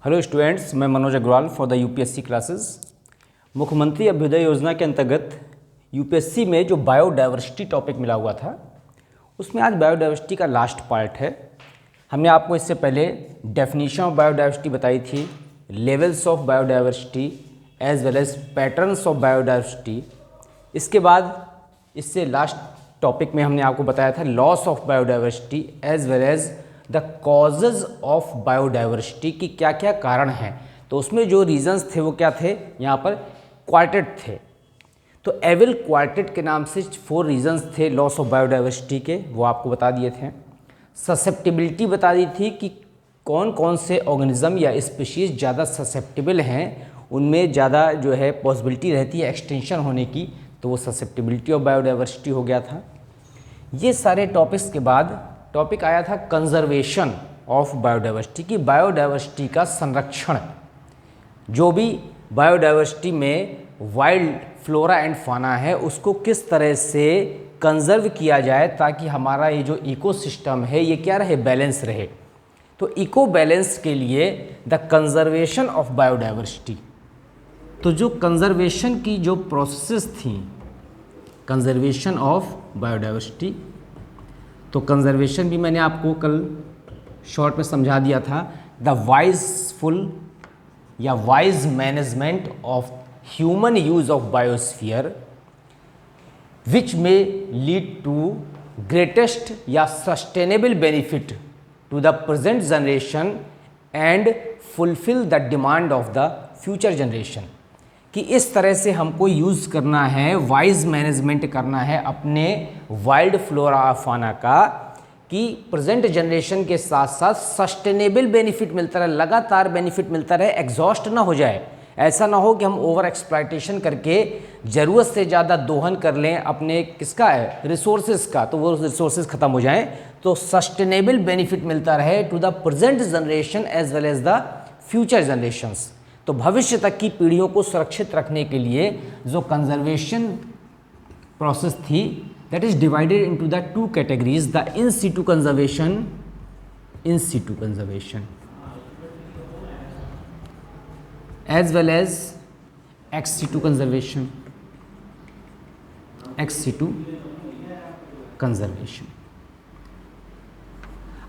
Hello students, मैं Manoj Agrawal for the UPSC classes. मुख्यमंत्री अभ्युदय योजना के अंतर्गत यूपीएससी में जो बायोडाइवर्सिटी टॉपिक मिला हुआ था, उसमें आज बायोडाइवर्सिटी का लास्ट पार्ट है। हमने आपको इससे पहले डेफिनेशन ऑफ बायोडाइवर्सिटी बताई थी, levels of biodiversity as well as patterns of biodiversity. इसके बाद इससे लास्ट टॉपिक में हमने आपको बताया था loss of biodiversity as well as the causes of biodiversity की क्या क्या कारण हैं। तो उसमें जो रीजंस थे वो क्या थे, यहाँ पर क्वार्टेट थे। तो एविल क्वार्टेट के नाम से 4 रीजंस थे लॉस ऑफ बायोडाइवर्सिटी के, वो आपको बता दिए थे। ससेप्टिबिलिटी बता दी थी कि कौन कौन से ऑर्गेनिज्म या स्पीशीज़ ज़्यादा ससेप्टिबल हैं, उनमें ज़्यादा जो है पॉसिबिलिटी रहती है एक्सटेंशन होने की, तो वो ससेप्टिबिलिटी ऑफ बायोडाइवर्सिटी हो गया था। ये सारे टॉपिक्स के बाद टॉपिक आया था कंजर्वेशन ऑफ बायोडाइवर्सिटी की बायोडाइवर्सिटी का संरक्षण। जो भी बायोडाइवर्सिटी में वाइल्ड फ्लोरा एंड फाना है उसको किस तरह से कंजर्व किया जाए ताकि हमारा ये जो इकोसिस्टम है ये क्या रहे, बैलेंस रहे। तो इको बैलेंस के लिए द कंजर्वेशन ऑफ बायोडाइवर्सिटी। तो जो कंजर्वेशन की जो प्रोसेस थी, कंजर्वेशन ऑफ बायोडाइवर्सिटी, तो कंजर्वेशन भी मैंने आपको कल शॉर्ट में समझा दिया था। द वाइजफुल या wise management of human use of biosphere which may lead to greatest या sustainable benefit to the present generation and fulfil the demand of the future generation. कि इस तरह से हमको यूज़ करना है, वाइज मैनेजमेंट करना है अपने वाइल्ड फ्लोरा फाना का, कि प्रेजेंट जनरेशन के साथ साथ सस्टेनेबल बेनिफिट मिलता रहे, लगातार बेनिफिट मिलता रहे, एग्जॉस्ट ना हो जाए। ऐसा ना हो कि हम ओवर एक्सप्लॉयटेशन करके ज़रूरत से ज़्यादा दोहन कर लें अपने किसका है, रिसोर्सेज का, तो वो रिसोर्सेज ख़त्म हो जाएं। तो सस्टेनेबल बेनिफिट मिलता रहे to the present generation as well as the future generations. तो भविष्य तक की पीढ़ियों को सुरक्षित रखने के लिए जो कंजर्वेशन प्रोसेस थी, that is divided into the 2 categories, the in situ conservation, in situ conservation as well as ex situ conservation, ex situ conservation.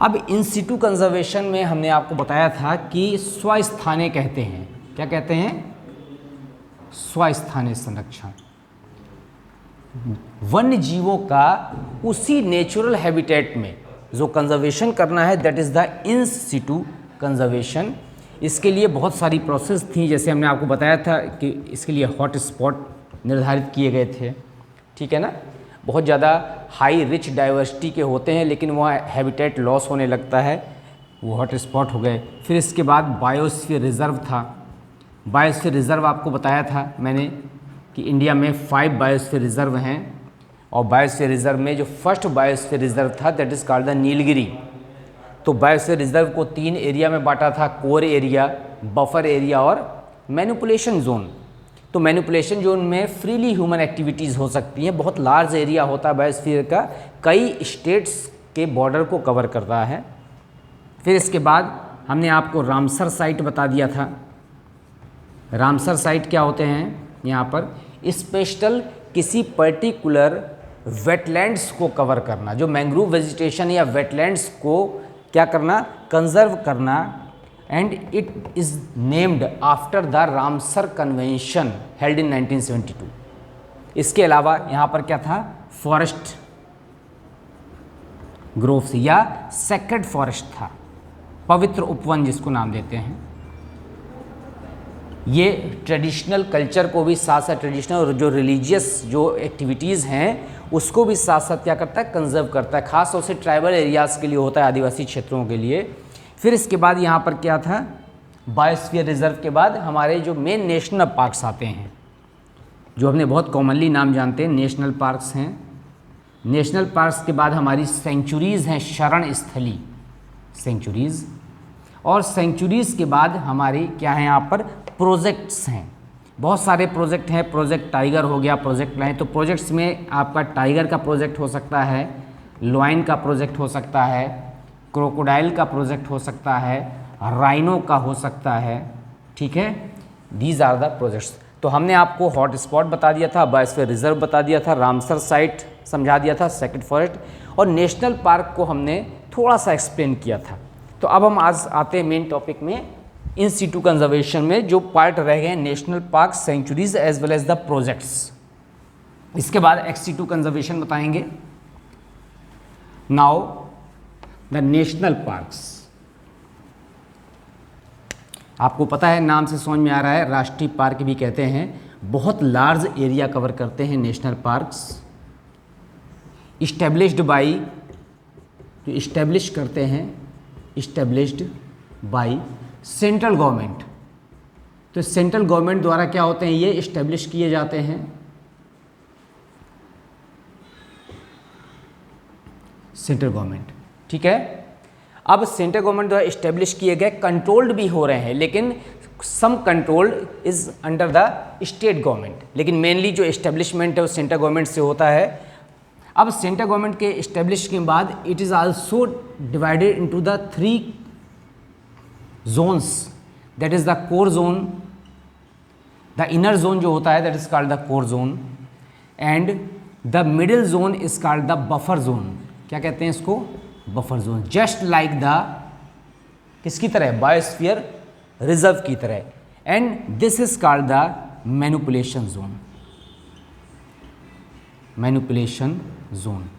अब इन सिटू कंजर्वेशन में हमने आपको बताया था कि स्वस्थानीय कहते हैं, क्या कहते हैं, स्वस्थानीय संरक्षण। वन्य जीवों का उसी नेचुरल हैबिटेट में जो कंजर्वेशन करना है, that is the in situ conservation. इसके लिए बहुत सारी प्रोसेस थी, जैसे हमने आपको बताया था कि इसके लिए हॉट स्पॉट निर्धारित किए गए थे, ठीक है ना। बहुत ज़्यादा हाई रिच डाइवर्सिटी के होते हैं लेकिन वहाँ हैबिटेट लॉस होने लगता है, वो हॉट स्पॉट हो गए। फिर इसके बाद बायोस्फीयर रिजर्व था। बायोस्फीयर रिजर्व आपको बताया था मैंने कि इंडिया में 5 बायोस्फीयर रिजर्व हैं, और बायोस्फीयर रिजर्व में जो फर्स्ट बायोस्फीयर रिजर्व था that is called the Nilgiri. तो बायोस्फीयर रिजर्व को 3 एरिया में बांटा था, कोर एरिया, बफर एरिया और मैनिपुलेशन जोन। तो मैनिपुलेशन जोन में फ्रीली ह्यूमन एक्टिविटीज़ हो सकती हैं। बहुत लार्ज एरिया होता है बायोस्फीयर का, कई स्टेट्स के बॉर्डर को कवर करता है। फिर इसके बाद हमने आपको रामसर साइट बता दिया था। रामसर साइट क्या होते हैं, यहाँ पर स्पेशल किसी पर्टिकुलर वेटलैंड्स को कवर करना, जो मैंग्रोव वेजिटेशन या वेटलैंड्स को क्या करना, कंजर्व करना। And it is named after the Ramsar convention held in 1972। इसके अलावा यहाँ पर क्या था, फॉरेस्ट ग्रोव्स या सेक्रेड फॉरेस्ट था, पवित्र उपवन जिसको नाम देते हैं। ये ट्रेडिशनल कल्चर को भी साथ साथ, ट्रेडिशनल जो रिलीजियस जो एक्टिविटीज़ हैं उसको भी साथ साथ क्या करता है, कंजर्व करता है। खास तौर से ट्राइबल एरियाज़ के लिए होता है, आदिवासी क्षेत्रों के लिए। फिर इसके बाद यहाँ पर क्या था, बायोस्फीयर रिजर्व के बाद हमारे जो मेन नेशनल पार्क्स आते हैं, जो हमने बहुत कॉमनली नाम जानते हैं, नेशनल पार्क्स हैं। नेशनल पार्क्स के बाद हमारी सेंचुरीज़ हैं, शरण स्थली सेंचुरीज़। और सेंचुरीज़ के बाद हमारी क्या है, यहाँ पर प्रोजेक्ट्स हैं। बहुत सारे प्रोजेक्ट हैं, प्रोजेक्ट टाइगर हो गया, प्रोजेक्ट लाइन। तो प्रोजेक्ट्स में आपका टाइगर का प्रोजेक्ट हो सकता है, लॉयन का प्रोजेक्ट हो सकता है, क्रोकोडाइल का प्रोजेक्ट हो सकता है, राइनो का हो सकता है, ठीक है। These are the projects. तो हमने आपको हॉट स्पॉट बता दिया था, बायोस्फीयर रिजर्व बता दिया था, रामसर साइट समझा दिया था, सेक्रेड फॉरेस्ट, और नेशनल पार्क को हमने थोड़ा सा एक्सप्लेन किया था। तो अब हम आज आते हैं मेन टॉपिक में, इन सीटू कंजर्वेशन में जो पार्ट रह गए national park, sanctuaries as well as the projects. इसके बाद एक्स-सीटू कंजर्वेशन बताएंगे। नाउ द नेशनल पार्क्स, आपको पता है नाम से समझ में आ रहा है, राष्ट्रीय पार्क भी कहते हैं, बहुत लार्ज एरिया कवर करते हैं नेशनल पार्क्स। इस्टेब्लिश्ड बाई, जो इस्टेब्लिश करते हैं, इस्टेब्लिश्ड बाई सेंट्रल गवर्नमेंट। तो सेंट्रल गवर्नमेंट द्वारा क्या होते हैं, ये इस्टेब्लिश किए जाते हैं। सेंट्रल गवर्नमेंट, ठीक है। अब सेंट्रल गवर्नमेंट द्वारा इस्टेब्लिश किए गए, कंट्रोल्ड भी हो रहे हैं, लेकिन some controlled is under the state government, लेकिन मेनली जो इस्टेब्लिशमेंट है वो सेंट्रल गवर्नमेंट से होता है। अब सेंट्रल गवर्नमेंट के इस्टेब्लिश के बाद it is also divided into the 3 zones, that is the core zone, the inner zone जो होता है that is called the core zone, and the middle zone is called the buffer zone. क्या कहते हैं इसको, buffer zone. Just like the, किसकी तरह, biosphere reserve की तरह। And this is called the manipulation zone, manipulation zone.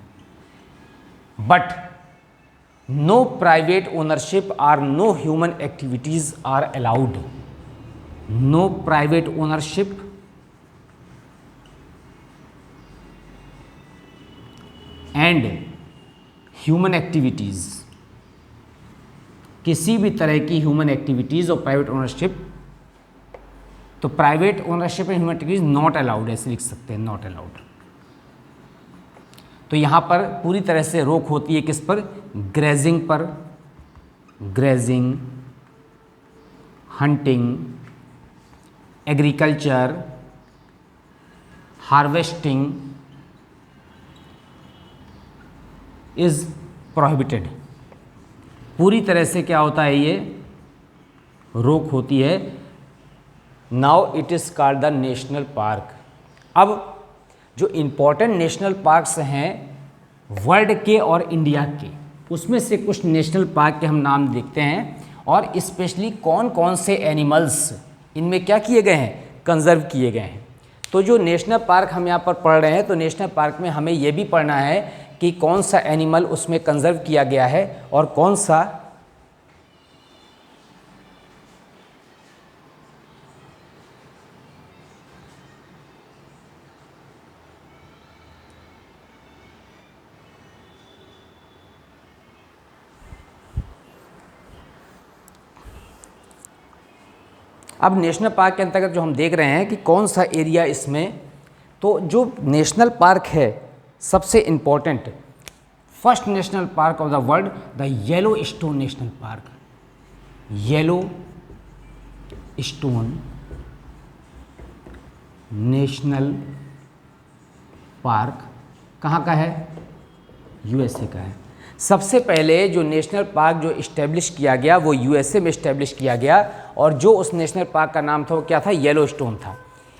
But no private ownership और no human activities are allowed. No private ownership and human activities, किसी भी तरह की human activities और प्राइवेट ओनरशिप, तो private ownership and human activities not allowed, ऐसे लिख सकते हैं, नॉट अलाउड। तो यहाँ पर पूरी तरह से रोक होती है किस पर, ग्रेजिंग पर, grazing, hunting, agriculture, harvesting is prohibited. पूरी तरह से क्या होता है, ये रोक होती है। Now it is called the national park. अब जो इम्पोर्टेंट नेशनल पार्क्स हैं वर्ल्ड के और इंडिया के, उसमें से कुछ नेशनल पार्क के हम नाम देखते हैं, और स्पेशली कौन कौन से एनिमल्स इनमें क्या किए गए हैं, कंजर्व किए गए हैं। तो जो नेशनल पार्क हम यहाँ पर पढ़ रहे हैं, तो नेशनल पार्क में हमें ये भी पढ़ना है कि कौन सा एनिमल उसमें कंजर्व किया गया है और कौन सा अब नेशनल पार्क के अंतर्गत जो हम देख रहे हैं कि कौन सा एरिया इसमें, तो जो नेशनल पार्क है सबसे important, first national park of the world, the yellow stone national park. Yellow stone national park कहाँ का है, यूएसए का है। सबसे पहले जो नेशनल पार्क जो इस्टेब्लिश किया गया वो यूएसए में इस्टेब्लिश किया गया, और जो उस नेशनल पार्क का नाम था वो क्या था, येलो स्टोन था।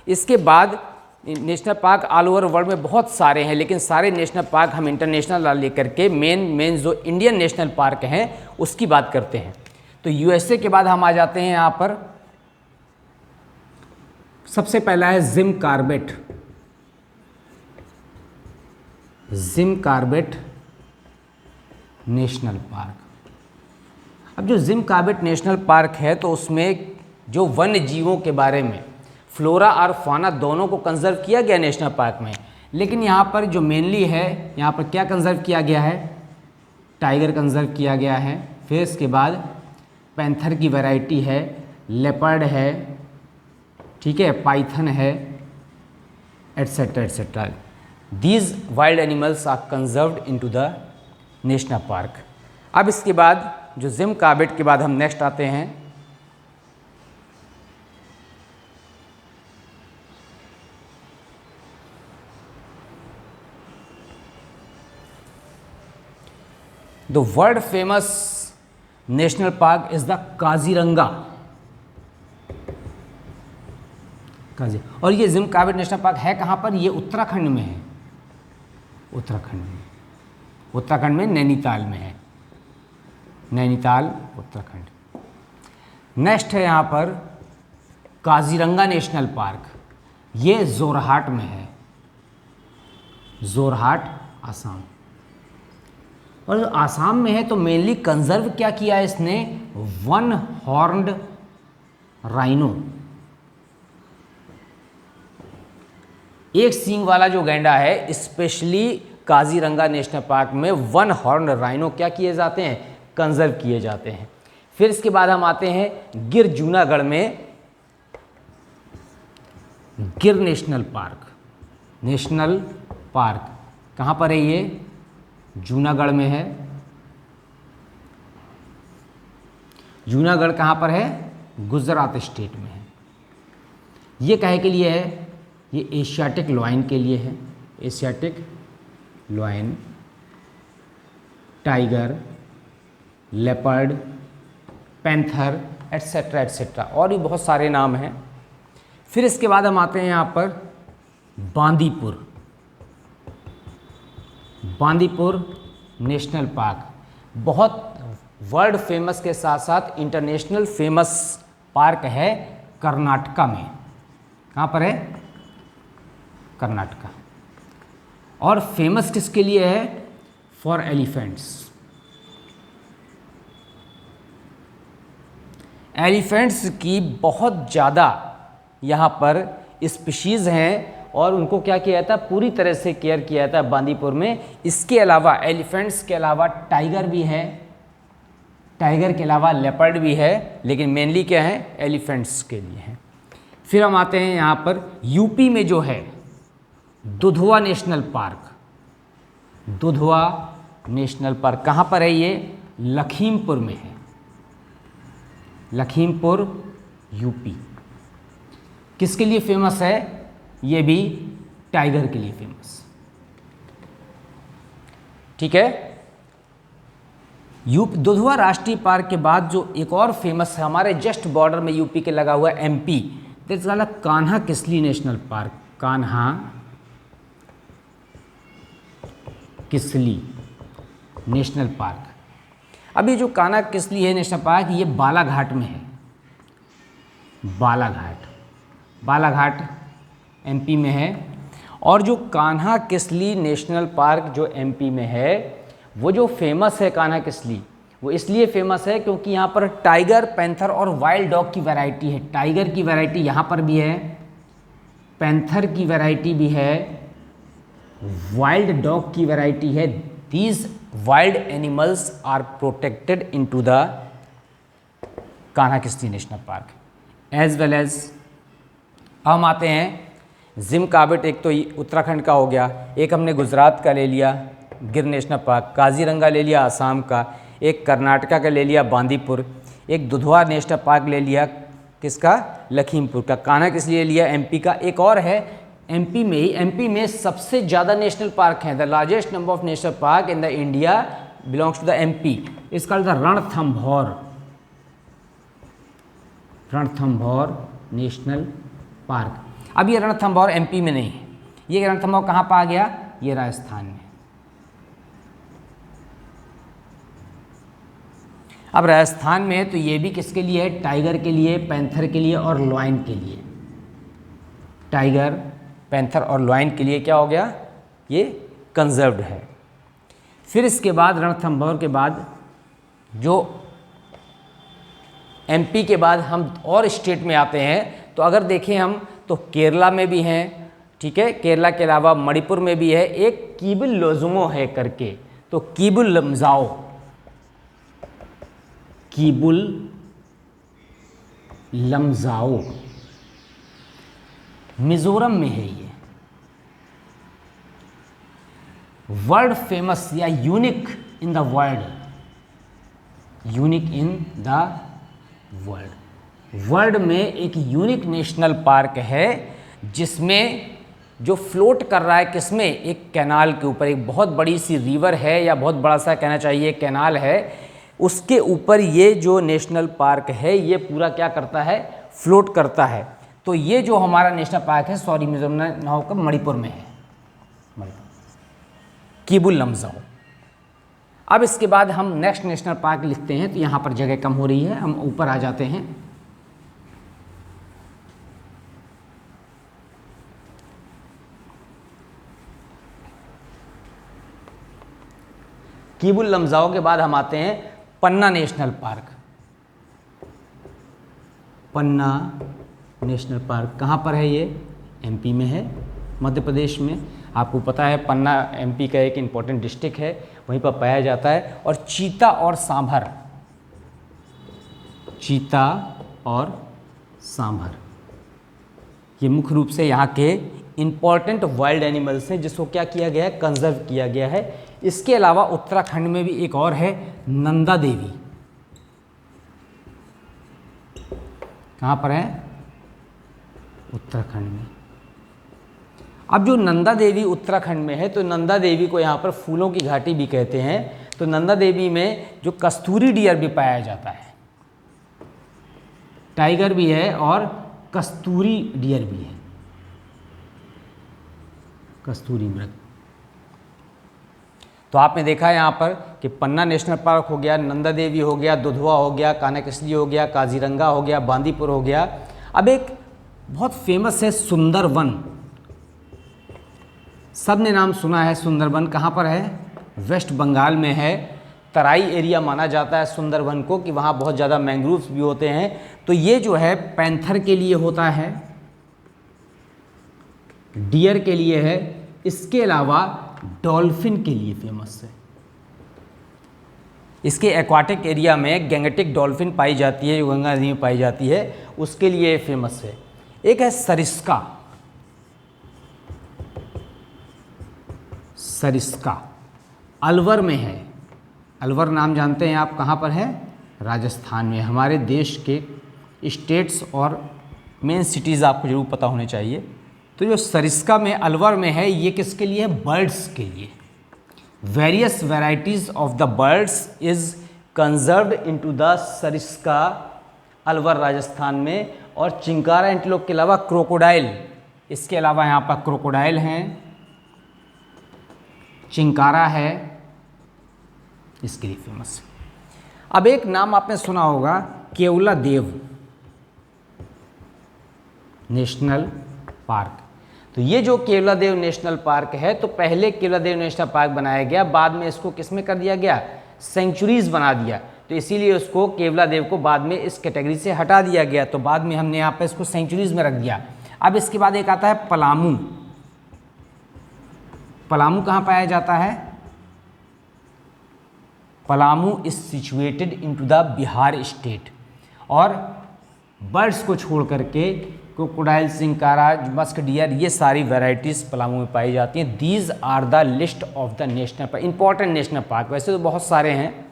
इसके बाद national park all over world में बहुत सारे हैं, लेकिन सारे नेशनल पार्क हम इंटरनेशनल लेकर के मेन जो इंडियन नेशनल पार्क हैं उसकी बात करते हैं। तो यूएसए के बाद हम आ जाते हैं यहाँ पर, सबसे पहला है Jim Corbett. Jim Corbett national park. अब जो जिम कॉर्बेट नेशनल पार्क है तो उसमें जो वन्य जीवों के बारे में, फ्लोरा और फाना दोनों को कंजर्व किया गया नेशनल पार्क में, लेकिन यहाँ पर जो मेनली है, यहाँ पर क्या कंजर्व किया गया है, टाइगर कंजर्व किया गया है। फिर इसके बाद पैंथर की वैरायटी है, लेपर्ड है, ठीक है, पाइथन है, etcetera etcetera. These wild animals are conserved into the national park. अब इसके बाद जो जिम कॉर्बेट के बाद हम नेक्स्ट आते हैं the world famous national park is the Kaziranga. और ये जिम कॉर्बेट नेशनल पार्क है कहाँ पर? ये उत्तराखंड में है, उत्तराखंड में नैनीताल में है, नैनीताल उत्तराखंड। नेक्स्ट है यहाँ पर काजीरंगा नेशनल पार्क, ये जोरहाट में है, जोरहाट आसाम। और आसाम में है तो मेनली कंजर्व क्या किया है इसने? वन हॉर्न्ड राइनो, एक सींग वाला जो गैंडा है, स्पेशली काजीरंगा नेशनल पार्क में वन हॉर्न राइनो क्या किए जाते हैं? कंजर्व किए जाते हैं। फिर इसके बाद हम आते हैं गिर जूनागढ़ में, गिर नेशनल पार्क कहाँ पर है? ये जूनागढ़ में है। जूनागढ़ कहाँ पर है? गुजरात स्टेट में है। ये काहे के लिए है? ये एशियाटिक लॉयन के लिए है, Asiatic lion, tiger, leopard, panther etcetera etcetera, और भी बहुत सारे नाम हैं। फिर इसके बाद हम आते हैं यहाँ पर बांदीपुर नेशनल पार्क, बहुत वर्ल्ड फेमस के साथ साथ इंटरनेशनल फेमस पार्क है कर्नाटका में। कहाँ पर है? कर्नाटका। और फेमस किसके लिए है? For elephants. एलिफेंट्स की बहुत ज़्यादा यहाँ पर स्पीशीज़ हैं और उनको क्या किया जाता है? पूरी तरह से केयर किया जाता है बांदीपुर में। इसके अलावा एलिफेंट्स के अलावा टाइगर भी है, टाइगर के अलावा लेपर्ड भी है, लेकिन मेनली क्या है? एलिफेंट्स के लिए है। फिर हम आते हैं यहाँ पर यूपी में जो है Dudhwa national park. Dudhwa national park कहाँ पर है? ये लखीमपुर में है, लखीमपुर यूपी। किसके लिए फेमस है? ये भी टाइगर के लिए फेमस। ठीक है। दुधवा राष्ट्रीय पार्क के बाद जो एक और फेमस है हमारे जस्ट बॉर्डर में यूपी के लगा हुआ MP, that's called Kanha Kisli national park. Kanha Kisli national park. अभी जो कान्हा किसली है नेशनल पार्क, ये बालाघाट में है, बालाघाट एमपी में है। और जो कान्हा किसली नेशनल पार्क जो एमपी में है, वो जो फेमस है कान्हा किसली, वो इसलिए फेमस है क्योंकि यहाँ पर टाइगर, पैंथर और वाइल्ड डॉग की वैरायटी है। टाइगर की वैरायटी यहाँ पर भी है, पैंथर की वैरायटी भी है, वाइल्ड डॉग की वैरायटी है। These wild animals are protected into the Kanha Kisli national park as well as. हम आते हैं जिम कॉर्बेट, एक तो उत्तराखंड का हो गया, एक हमने गुजरात का ले लिया गिर नेशनल पार्क, काजीरंगा ले लिया आसाम का, एक कर्नाटका का ले लिया बांदीपुर, एक दुधवा नेशनल पार्क ले लिया किसका? लखीमपुर का। कान्हा किस लिए लिया? एमपी का। एक और है एमपी में ही, एमपी में सबसे ज़्यादा नेशनल पार्क हैं। The largest number of national park in the India belongs to the MP. इसका द रणथंभौर नेशनल पार्क। अब ये रणथंभौर एमपी में नहीं है, ये रणथंभौर कहाँ पर आ गया? ये राजस्थान में। अब राजस्थान में है तो ये भी किसके लिए है? टाइगर के लिए, पैंथर के लिए और लॉयन के लिए। टाइगर, पैंथर और लॉयन के लिए क्या हो गया? ये कंजर्व्ड है। फिर इसके बाद रणथंभौर के बाद जो एमपी के बाद हम और स्टेट में आते हैं, तो अगर देखें हम तो केरला में भी हैं, ठीक है। केरला के अलावा मणिपुर में भी है, एक कीबुल लोजुमो है करके, तो कीबुल लमजाओ मिजोरम में है। ये वर्ल्ड फेमस या unique in the world, world में एक यूनिक नेशनल पार्क है जिसमें जो फ्लोट कर रहा है किसमें? एक कैनाल के ऊपर, एक बहुत बड़ी सी रिवर है या बहुत बड़ा सा कहना चाहिए कैनाल है, उसके ऊपर ये जो नेशनल पार्क है ये पूरा क्या करता है, फ्लोट करता है। तो ये जो हमारा नेशनल पार्क है, सॉरी मिजोरम नाउ का मणिपुर में है, किबुल लमजाओ। अब इसके बाद हम नेक्स्ट नेशनल पार्क लिखते हैं, तो यहाँ पर जगह कम हो रही है, हम ऊपर आ जाते हैं। किबुल लमजाओ के बाद हम आते हैं पन्ना नेशनल पार्क। पन्ना नेशनल पार्क कहाँ पर है? ये एमपी में है, मध्य प्रदेश में। आपको पता है पन्ना एमपी का एक इम्पॉर्टेंट डिस्ट्रिक्ट है, वहीं पर पाया जाता है। और चीता और सांभर, चीता और सांभर ये मुख्य रूप से यहाँ के इम्पॉर्टेंट वाइल्ड एनिमल्स हैं, जिसको क्या किया गया है, कंजर्व किया गया है। इसके अलावा उत्तराखंड में भी एक और है, नंदा देवी। कहाँ पर है? उत्तराखंड में। अब जो नंदा देवी उत्तराखंड में है, तो नंदा देवी को यहाँ पर फूलों की घाटी भी कहते हैं। तो नंदा देवी में जो कस्तूरी डियर भी पाया जाता है, टाइगर भी है और कस्तूरी डियर भी है, कस्तूरी मृग। तो आपने देखा यहाँ पर कि पन्ना नेशनल पार्क हो गया, नंदा देवी हो गया, दुधवा हो गया, कानाकसली हो गया, काजीरंगा हो गया, बांदीपुर हो गया। अब एक बहुत फेमस है सुंदरवन, सब ने नाम सुना है सुंदरवन। कहाँ पर है? वेस्ट बंगाल में है। तराई एरिया माना जाता है सुंदरवन को, कि वहाँ बहुत ज़्यादा मैंग्रोव्स भी होते हैं। तो ये जो है पैंथर के लिए होता है, डियर के लिए है, इसके अलावा डॉल्फिन के लिए फेमस है। इसके एक्वाटिक एरिया में गैंगेटिक डॉल्फिन पाई जाती है, जो गंगा नदी में पाई जाती है, उसके लिए फेमस है। एक है सरिस्का, सरिस्का अलवर में है। अलवर नाम जानते हैं आप, कहाँ पर है? राजस्थान में। हमारे देश के स्टेट्स और मेन सिटीज़ आपको जरूर पता होने चाहिए। तो जो सरिस्का में अलवर में है, ये किसके लिए है? बर्ड्स के लिए। Various varieties of the birds is conserved into the Sariska, Alwar Rajasthan में। और चिंकारा एंटीलोप के अलावा क्रोकोडाइल, इसके अलावा यहाँ पर क्रोकोडाइल हैं, चिंकारा है, इसके लिए फेमस है। अब एक नाम आपने सुना होगा, केवलादेव नेशनल पार्क। तो ये जो केवलादेव नेशनल पार्क है, तो पहले केवलादेव नेशनल पार्क बनाया गया, बाद में इसको किस में कर दिया गया? सेंचुरीज बना दिया। तो इसीलिए उसको केवलादेव को बाद में इस कैटेगरी से हटा दिया गया। तो बाद में हमने यहाँ पर इसको सेंचुरीज में रख दिया। अब इसके बाद एक आता है पलामू। पलामू कहाँ पाया जाता है? Palamu is situated into the Bihar state. और बर्ड्स को छोड़ करके क्रोकोडाइल, चिंकारा, मस्क डियर, ये सारी वैरायटीज़ पलामू में पाई जाती हैं। These are the list of the national park, important national park. वैसे तो बहुत सारे हैं।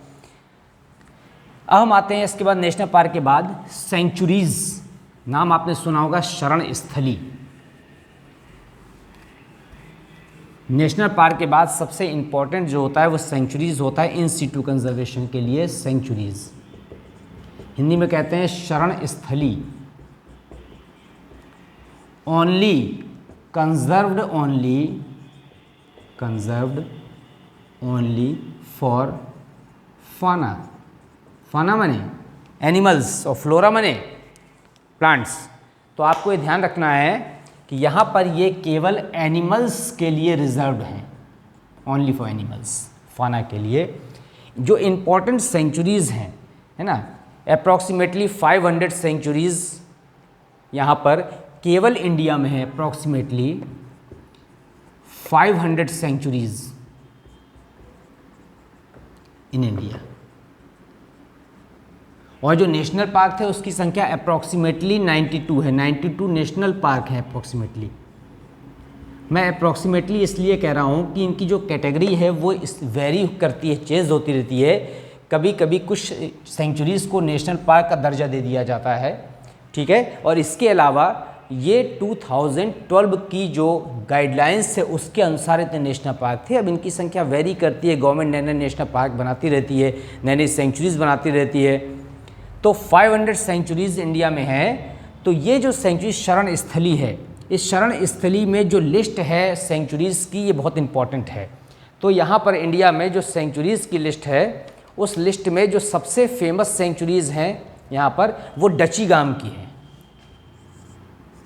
अब हम आते हैं इसके बाद नेशनल पार्क के बाद सेंचुरीज। नाम आपने सुना होगा, शरण स्थली। नेशनल पार्क के बाद सबसे इम्पॉर्टेंट जो होता है वो सेंचुरीज होता है, इन सीटू कंजर्वेशन के लिए सेंचुरीज। हिंदी में कहते हैं शरण स्थली। ओनली कंजर्व्ड, ओनली फॉर फाना। फाना माने एनिमल्स और फ्लोरा माने प्लांट्स। तो आपको ये ध्यान रखना है कि यहाँ पर ये केवल एनिमल्स के लिए रिजर्व्ड हैं, ओनली फॉर एनिमल्स, फाना के लिए। जो इम्पोर्टेंट सेंचुरीज़ हैं, है ना, अप्रॉक्सीमेटली 500 सेंचुरीज़ यहाँ पर केवल इंडिया में है। Approximately 500 centuries in India. और जो नेशनल पार्क थे उसकी संख्या अप्रॉक्सीमेटली 92 है। 92 नेशनल पार्क है अप्रॉक्सीमेटली। मैं अप्रॉक्सीमेटली इसलिए कह रहा हूँ कि इनकी जो कैटेगरी है वो वेरी करती है, चेंज होती रहती है। कभी कभी कुछ सेंचुरीज़ को नेशनल पार्क का दर्जा दे दिया जाता है, ठीक है। और इसके अलावा ये 2012 की जो गाइडलाइंस है उसके अनुसार इतने नेशनल पार्क थे। अब इनकी संख्या वेरी करती है, गवर्नमेंट नए नए नेशनल पार्क बनाती रहती है, नई नई सेंचुरीज़ बनाती रहती है। तो 500 सेंचुरीज़ इंडिया में हैं। तो ये जो सेंचुरी शरण स्थली है, इस शरण स्थली में जो लिस्ट है सेंचुरीज़ की, ये बहुत इंपॉर्टेंट है। तो यहाँ पर इंडिया में जो सेंचुरीज़ की लिस्ट है, उस लिस्ट में जो सबसे फेमस सेंचुरीज़ हैं यहाँ पर, वो डचीगाम की है।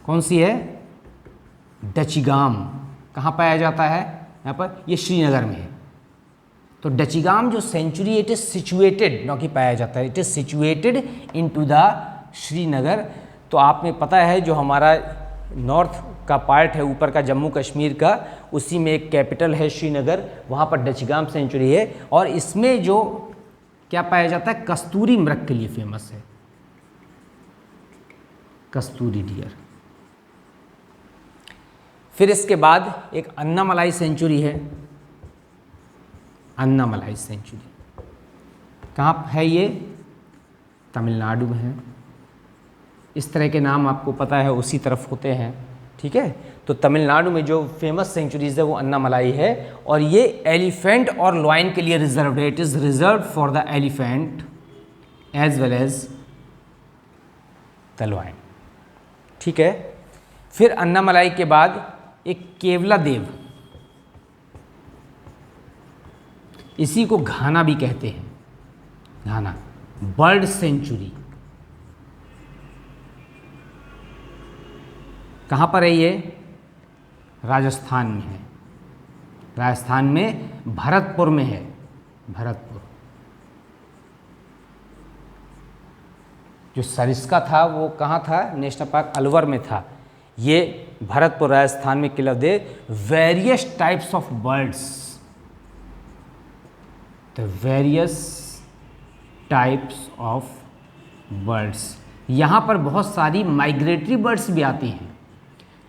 कौन सी है? डचीगाम। कहाँ पाया जाता है? यहाँ पर, ये श्रीनगर में है। तो डचीगाम जो सेंचुरी, इट इज़ सिचुएटेड, न कि पाया जाता है, it is situated into the Srinagar. तो आप में पता है जो हमारा नॉर्थ का पार्ट है ऊपर का, जम्मू कश्मीर का, उसी में एक कैपिटल है श्रीनगर, वहाँ पर डचीगाम सेंचुरी है। और इसमें जो क्या पाया जाता है? कस्तूरी मृग के लिए फेमस है, कस्तूरी डियर। फिर इसके बाद एक अन्नामलाई सेंचुरी है। अन्नामलाई सेंचुरी कहाँ है? ये तमिलनाडु में है। इस तरह के नाम आपको पता है उसी तरफ होते हैं, ठीक है। तो तमिलनाडु में जो फेमस सेंचुरीज है वो अन्नामलाई है, और ये एलिफेंट और लॉयन के लिए रिजर्व है। It is reserve for the elephant as well as the lion, ठीक है। फिर अन्नामलाई के बाद एक केवला देव, इसी को घाना भी कहते हैं, घाना बर्ड सेंचुरी। कहाँ पर है ये? राजस्थान में है। राजस्थान में भरतपुर में है, भरतपुर। जो सरिस्का था वो कहाँ था? नेशनल पार्क अलवर में था। ये भरतपुर राजस्थान में किला दे। Various types of birds, the various types of birds, यहाँ पर बहुत सारी माइग्रेटरी बर्ड्स भी आती हैं।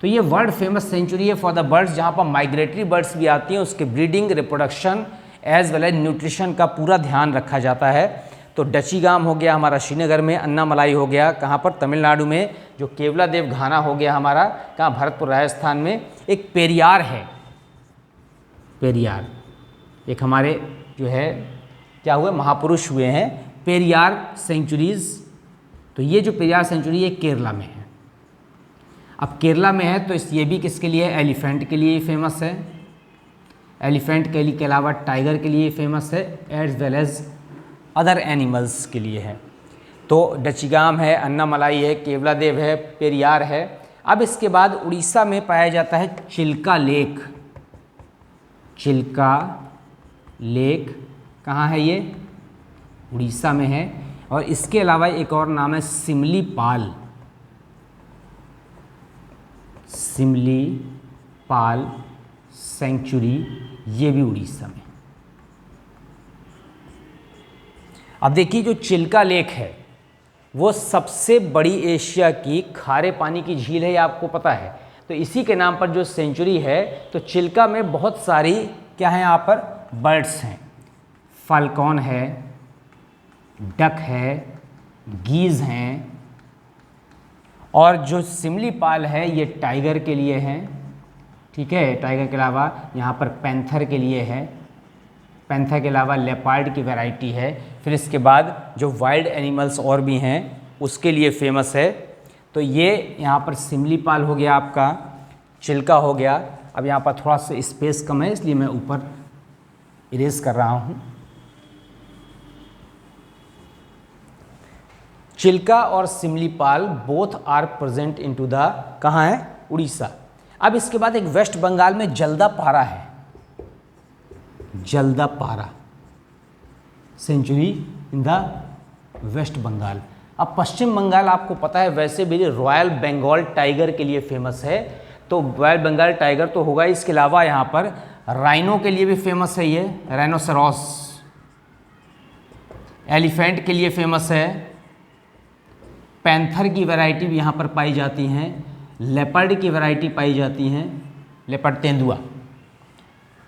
तो ये वर्ल्ड फेमस सेंचुरी है फॉर द बर्ड्स, जहाँ पर माइग्रेटरी बर्ड्स भी आती हैं, उसके breeding, reproduction as well as nutrition का पूरा ध्यान रखा जाता है। तो डचीगाम हो गया हमारा श्रीनगर में, अन्नामलाई हो गया कहाँ पर? तमिलनाडु में। जो केवला देव घाना हो गया हमारा कहाँ? भरतपुर राजस्थान में। एक पेरियार है, पेरियार एक हमारे जो है क्या हुए, महापुरुष हुए हैं, पेरियार सेंचुरीज़। तो ये जो पेरियार सेंचुरी है केरला में है। अब केरला में है तो ये भी किसके लिए है? एलिफेंट के लिए फेमस है। एलिफेंट के अलावा टाइगर के लिए फेमस है, as well as other animals के लिए है। तो डचीगाम है, अन्नामलाई है, केवला देव है, पेरियार है। अब इसके बाद उड़ीसा में पाया जाता है चिल्का लेक। चिल्का लेक कहाँ है? ये उड़ीसा में है। और इसके अलावा एक और नाम है सिमलीपाल। सिमलीपाल सेंचुरी, ये भी उड़ीसा में। अब देखिए जो चिल्का लेक है वो सबसे बड़ी एशिया की खारे पानी की झील है, ये आपको पता है। तो इसी के नाम पर जो सेंचुरी है, तो चिल्का में बहुत सारी क्या है यहाँ पर? बर्ड्स हैं। फाल्कॉन है, डक है, गीज़ हैं, और जो सिमलीपाल है ये टाइगर के लिए है, ठीक है। टाइगर के अलावा यहाँ पर पैंथर के लिए है, पैंथर के अलावा लेपर्ड की वैरायटी है। फिर इसके बाद जो वाइल्ड एनिमल्स और भी हैं उसके लिए फेमस है। तो ये यहाँ पर सिमलीपाल हो गया आपका, चिल्का हो गया। अब यहाँ पर थोड़ा सा स्पेस कम है इसलिए मैं ऊपर इरेज कर रहा हूँ। चिल्का और Similipal both are present into the, कहाँ है? उड़ीसा। अब इसके बाद एक वेस्ट बंगाल में जल्दापारा है, Jaldapara sanctuary in the waste Bengal. अब पश्चिम बंगाल आपको पता है वैसे भी रॉयल बंगाल टाइगर के लिए फेमस है। तो रॉयल बंगाल टाइगर तो होगा, इसके अलावा यहाँ पर राइनो के लिए भी फेमस है, ये राइनोसेरोस। एलिफेंट के लिए फेमस है, पैंथर की वैरायटी भी यहाँ पर पाई जाती हैं, लेपर्ड की वैरायटी पाई जाती हैं, लेपर्ड तेंदुआ।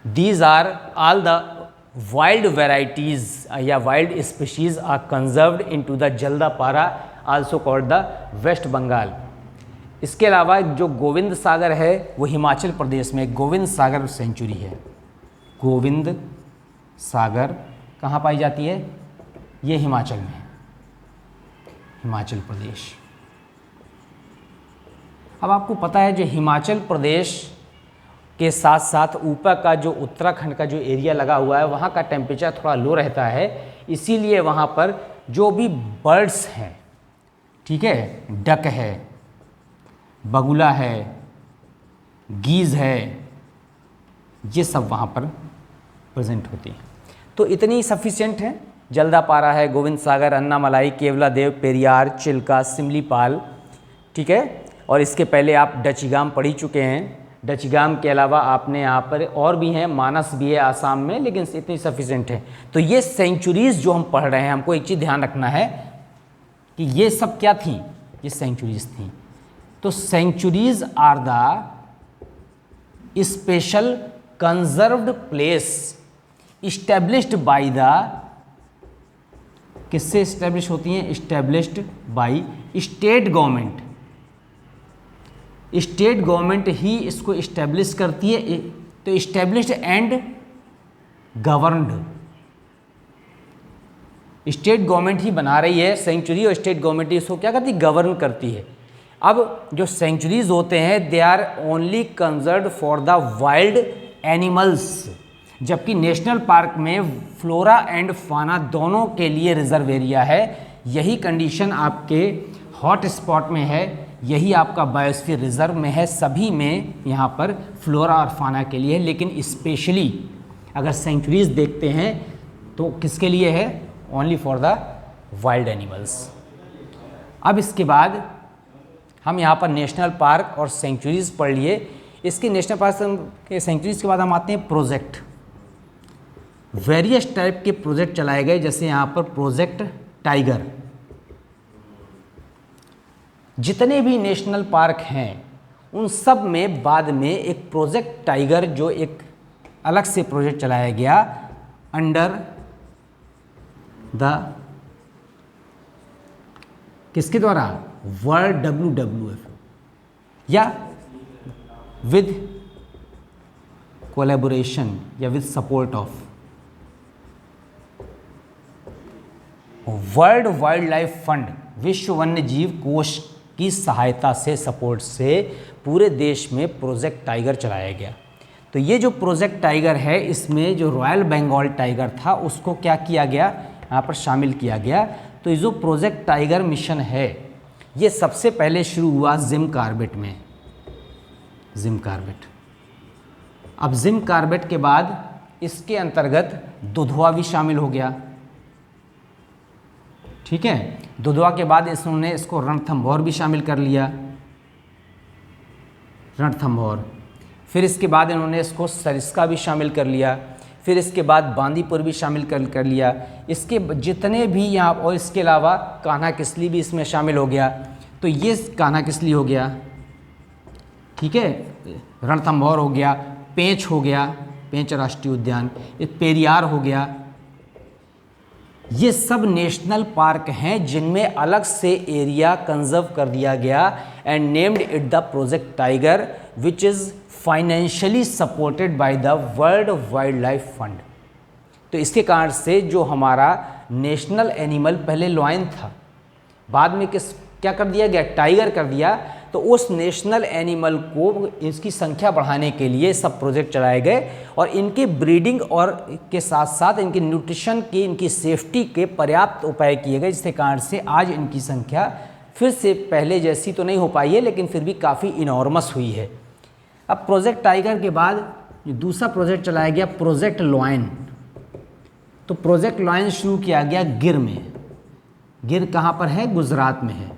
These are all the wild varieties या wild species are conserved into the Jaldapara, also called the waste Bengal. इसके अलावा जो गोविंद सागर है वो हिमाचल प्रदेश में गोविंद सागर सेंचुरी है। गोविंद सागर कहाँ पाई जाती है? ये हिमाचल में है, हिमाचल प्रदेश। अब आपको पता है जो हिमाचल प्रदेश के साथ साथ ऊपर का जो उत्तराखंड का जो एरिया लगा हुआ है वहाँ का टेम्परेचर थोड़ा लो रहता है, इसीलिए वहाँ पर जो भी बर्ड्स हैं, ठीक है, डक है, बगुला है, गीज़ है, ये सब वहाँ पर प्रेजेंट होती हैं। तो इतनी सफिशिएंट है। जल्दापारा है, गोविंद सागर, अन्नामलाई, केवलादेव, पेरियार, चिल्का, सिमलीपाल, ठीक है। और इसके पहले आप डचीगाम पढ़ ही चुके हैं। डचीगाम के अलावा आपने यहाँ पर और भी हैं, मानस भी है आसाम में, लेकिन इतनी सफिशिएंट है। तो ये सेंचुरीज़ जो हम पढ़ रहे हैं, हमको एक चीज़ ध्यान रखना है कि ये सब क्या थी? ये सेंचुरीज़ थी। तो sanctuaries are the special conserved place established by the, किससे इस्टेब्लिश होती हैं? Established by state government. State government ही इसको इस्टेब्लिश करती है। तो established and governed, state government ही बना रही है सेंचुरी, और स्टेट गवर्नमेंट ही इसको क्या करती है? गवर्न करती है। अब जो सेंचुरीज होते हैं they are only conserved for the wild animals, जबकि नेशनल पार्क में फ्लोरा एंड फाना दोनों के लिए रिजर्व एरिया है। यही कंडीशन आपके हॉट स्पॉट में है, यही आपका बायोस्फीयर रिजर्व में है, सभी में यहाँ पर फ्लोरा और फाना के लिए है। लेकिन स्पेशली अगर सेंचुरीज देखते हैं तो किसके लिए है? Only for the wild animals. अब इसके बाद हम यहाँ पर नेशनल पार्क और सेंचुरीज पढ़ लिए। इसके नेशनल पार्क के सेंचुरीज के बाद हम आते हैं प्रोजेक्ट। वेरियस टाइप के प्रोजेक्ट चलाए गए, जैसे यहाँ पर प्रोजेक्ट टाइगर। जितने भी नेशनल पार्क हैं उन सब में बाद में एक प्रोजेक्ट टाइगर जो एक अलग से प्रोजेक्ट चलाया गया अंडर द, किसके द्वारा? वर्ल्ड WWF, या विद कोलैबोरेशन या with support of world wild life fund, विश्व वन्य जीव कोष की सहायता से, सपोर्ट से पूरे देश में प्रोजेक्ट टाइगर चलाया गया। तो ये जो प्रोजेक्ट टाइगर है, इसमें जो रॉयल बंगाल टाइगर था उसको क्या किया गया? यहाँ पर शामिल किया गया। तो ये जो प्रोजेक्ट टाइगर मिशन है ये सबसे पहले शुरू हुआ जिम कार्बेट में, जिम कार्बेट। अब जिम कार्बेट के बाद इसके अंतर्गत दुधवा भी शामिल हो गया, ठीक है। दुधवा के बाद इन्होंने इसको रणथंभौर भी शामिल कर लिया, रणथंभौर। फिर इसके बाद इन्होंने इसको सरिस्का भी शामिल कर लिया। फिर इसके बाद बांदीपुर भी शामिल कर लिया। इसके जितने भी यहाँ, और इसके अलावा कान्हा किसली भी इसमें शामिल हो गया। तो ये कान्हा किसली हो गया, ठीक है, रणथंभौर हो गया, पेंच हो गया, पेंच राष्ट्रीय उद्यान, पेरियार हो गया। ये सब नेशनल पार्क हैं जिनमें अलग से एरिया कंजर्व कर दिया गया and named it the project tiger which is financially supported by the world wild life fund. तो इसके कारण से जो हमारा नेशनल एनिमल पहले लॉयन था, बाद में क्या कर दिया गया? टाइगर कर दिया। तो उस नेशनल एनिमल को इसकी संख्या बढ़ाने के लिए सब प्रोजेक्ट चलाए गए और इनकी ब्रीडिंग और के साथ साथ इनकी न्यूट्रिशन की, इनकी सेफ्टी के पर्याप्त उपाय किए गए, जिसके कारण से आज इनकी संख्या फिर से पहले जैसी तो नहीं हो पाई है, लेकिन फिर भी काफ़ी इनॉर्मस हुई है। अब प्रोजेक्ट टाइगर के बाद दूसरा प्रोजेक्ट चलाया गया प्रोजेक्ट लॉयन। तो प्रोजेक्ट लॉयन शुरू किया गया गिर में। गिर कहाँ पर है? गुजरात में है।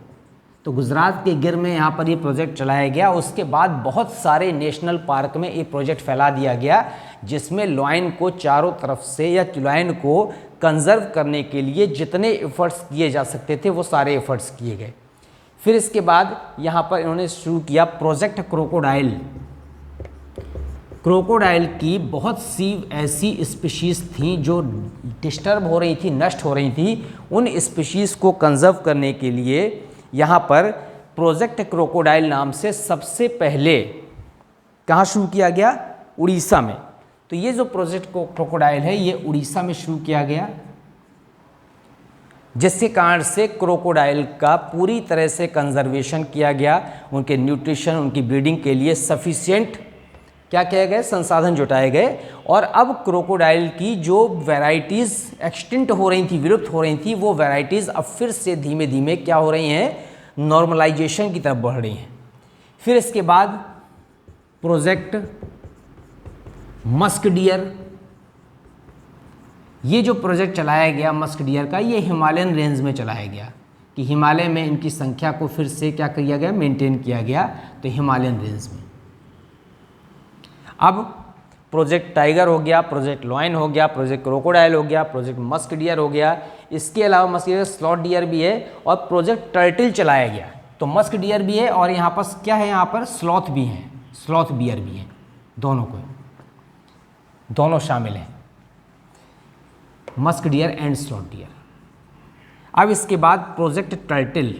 तो गुजरात के गिर में यहाँ पर ये प्रोजेक्ट चलाया गया। उसके बाद बहुत सारे नेशनल पार्क में ये प्रोजेक्ट फैला दिया गया, जिसमें लॉयन को चारों तरफ से या लॉयन को कंजर्व करने के लिए जितने एफर्ट्स किए जा सकते थे वो सारे एफर्ट्स किए गए। फिर इसके बाद यहाँ पर इन्होंने शुरू किया प्रोजेक्ट क्रोकोडाइल। क्रोकोडाइल की बहुत सी ऐसी स्पीशीज़ थी जो डिस्टर्ब हो रही थी, नष्ट हो रही थी। उन स्पीशीज़ को कंजर्व करने के लिए यहाँ पर प्रोजेक्ट क्रोकोडाइल नाम से सबसे पहले कहाँ शुरू किया गया? उड़ीसा में। तो ये जो प्रोजेक्ट क्रोकोडाइल है ये उड़ीसा में शुरू किया गया, जिसके कारण से क्रोकोडाइल का पूरी तरह से कंजर्वेशन किया गया, उनके न्यूट्रिशन, उनकी ब्रीडिंग के लिए सफिशिएंट क्या किए गए? संसाधन जुटाए गए। और अब क्रोकोडाइल की जो वैरायटीज़ एक्सटिंक्ट हो रही थी, विलुप्त हो रही थी, वो वैरायटीज़ अब फिर से धीमे धीमे क्या हो रही हैं? नॉर्मलाइजेशन की तरफ बढ़ रही हैं। फिर इसके बाद प्रोजेक्ट मस्क डियर, ये जो प्रोजेक्ट चलाया गया मस्क डियर का, ये हिमालयन रेंज में चलाया गया कि हिमालय में इनकी संख्या को फिर से क्या किया गया? मेंटेन किया गया, तो हिमालयन रेंज में। अब प्रोजेक्ट टाइगर हो गया, प्रोजेक्ट लॉयन हो गया, प्रोजेक्ट क्रोकोडाइल हो गया, प्रोजेक्ट मस्क डियर हो गया, इसके अलावा मस्क डियर स्लॉथ डियर भी है, और प्रोजेक्ट टर्टिल चलाया गया। तो मस्क डियर भी है और यहाँ पर क्या है? यहाँ पर स्लॉथ भी हैं, स्लॉथ बियर भी हैं, दोनों शामिल हैं, musk deer and sloth deer. अब इसके बाद प्रोजेक्ट टर्टिल,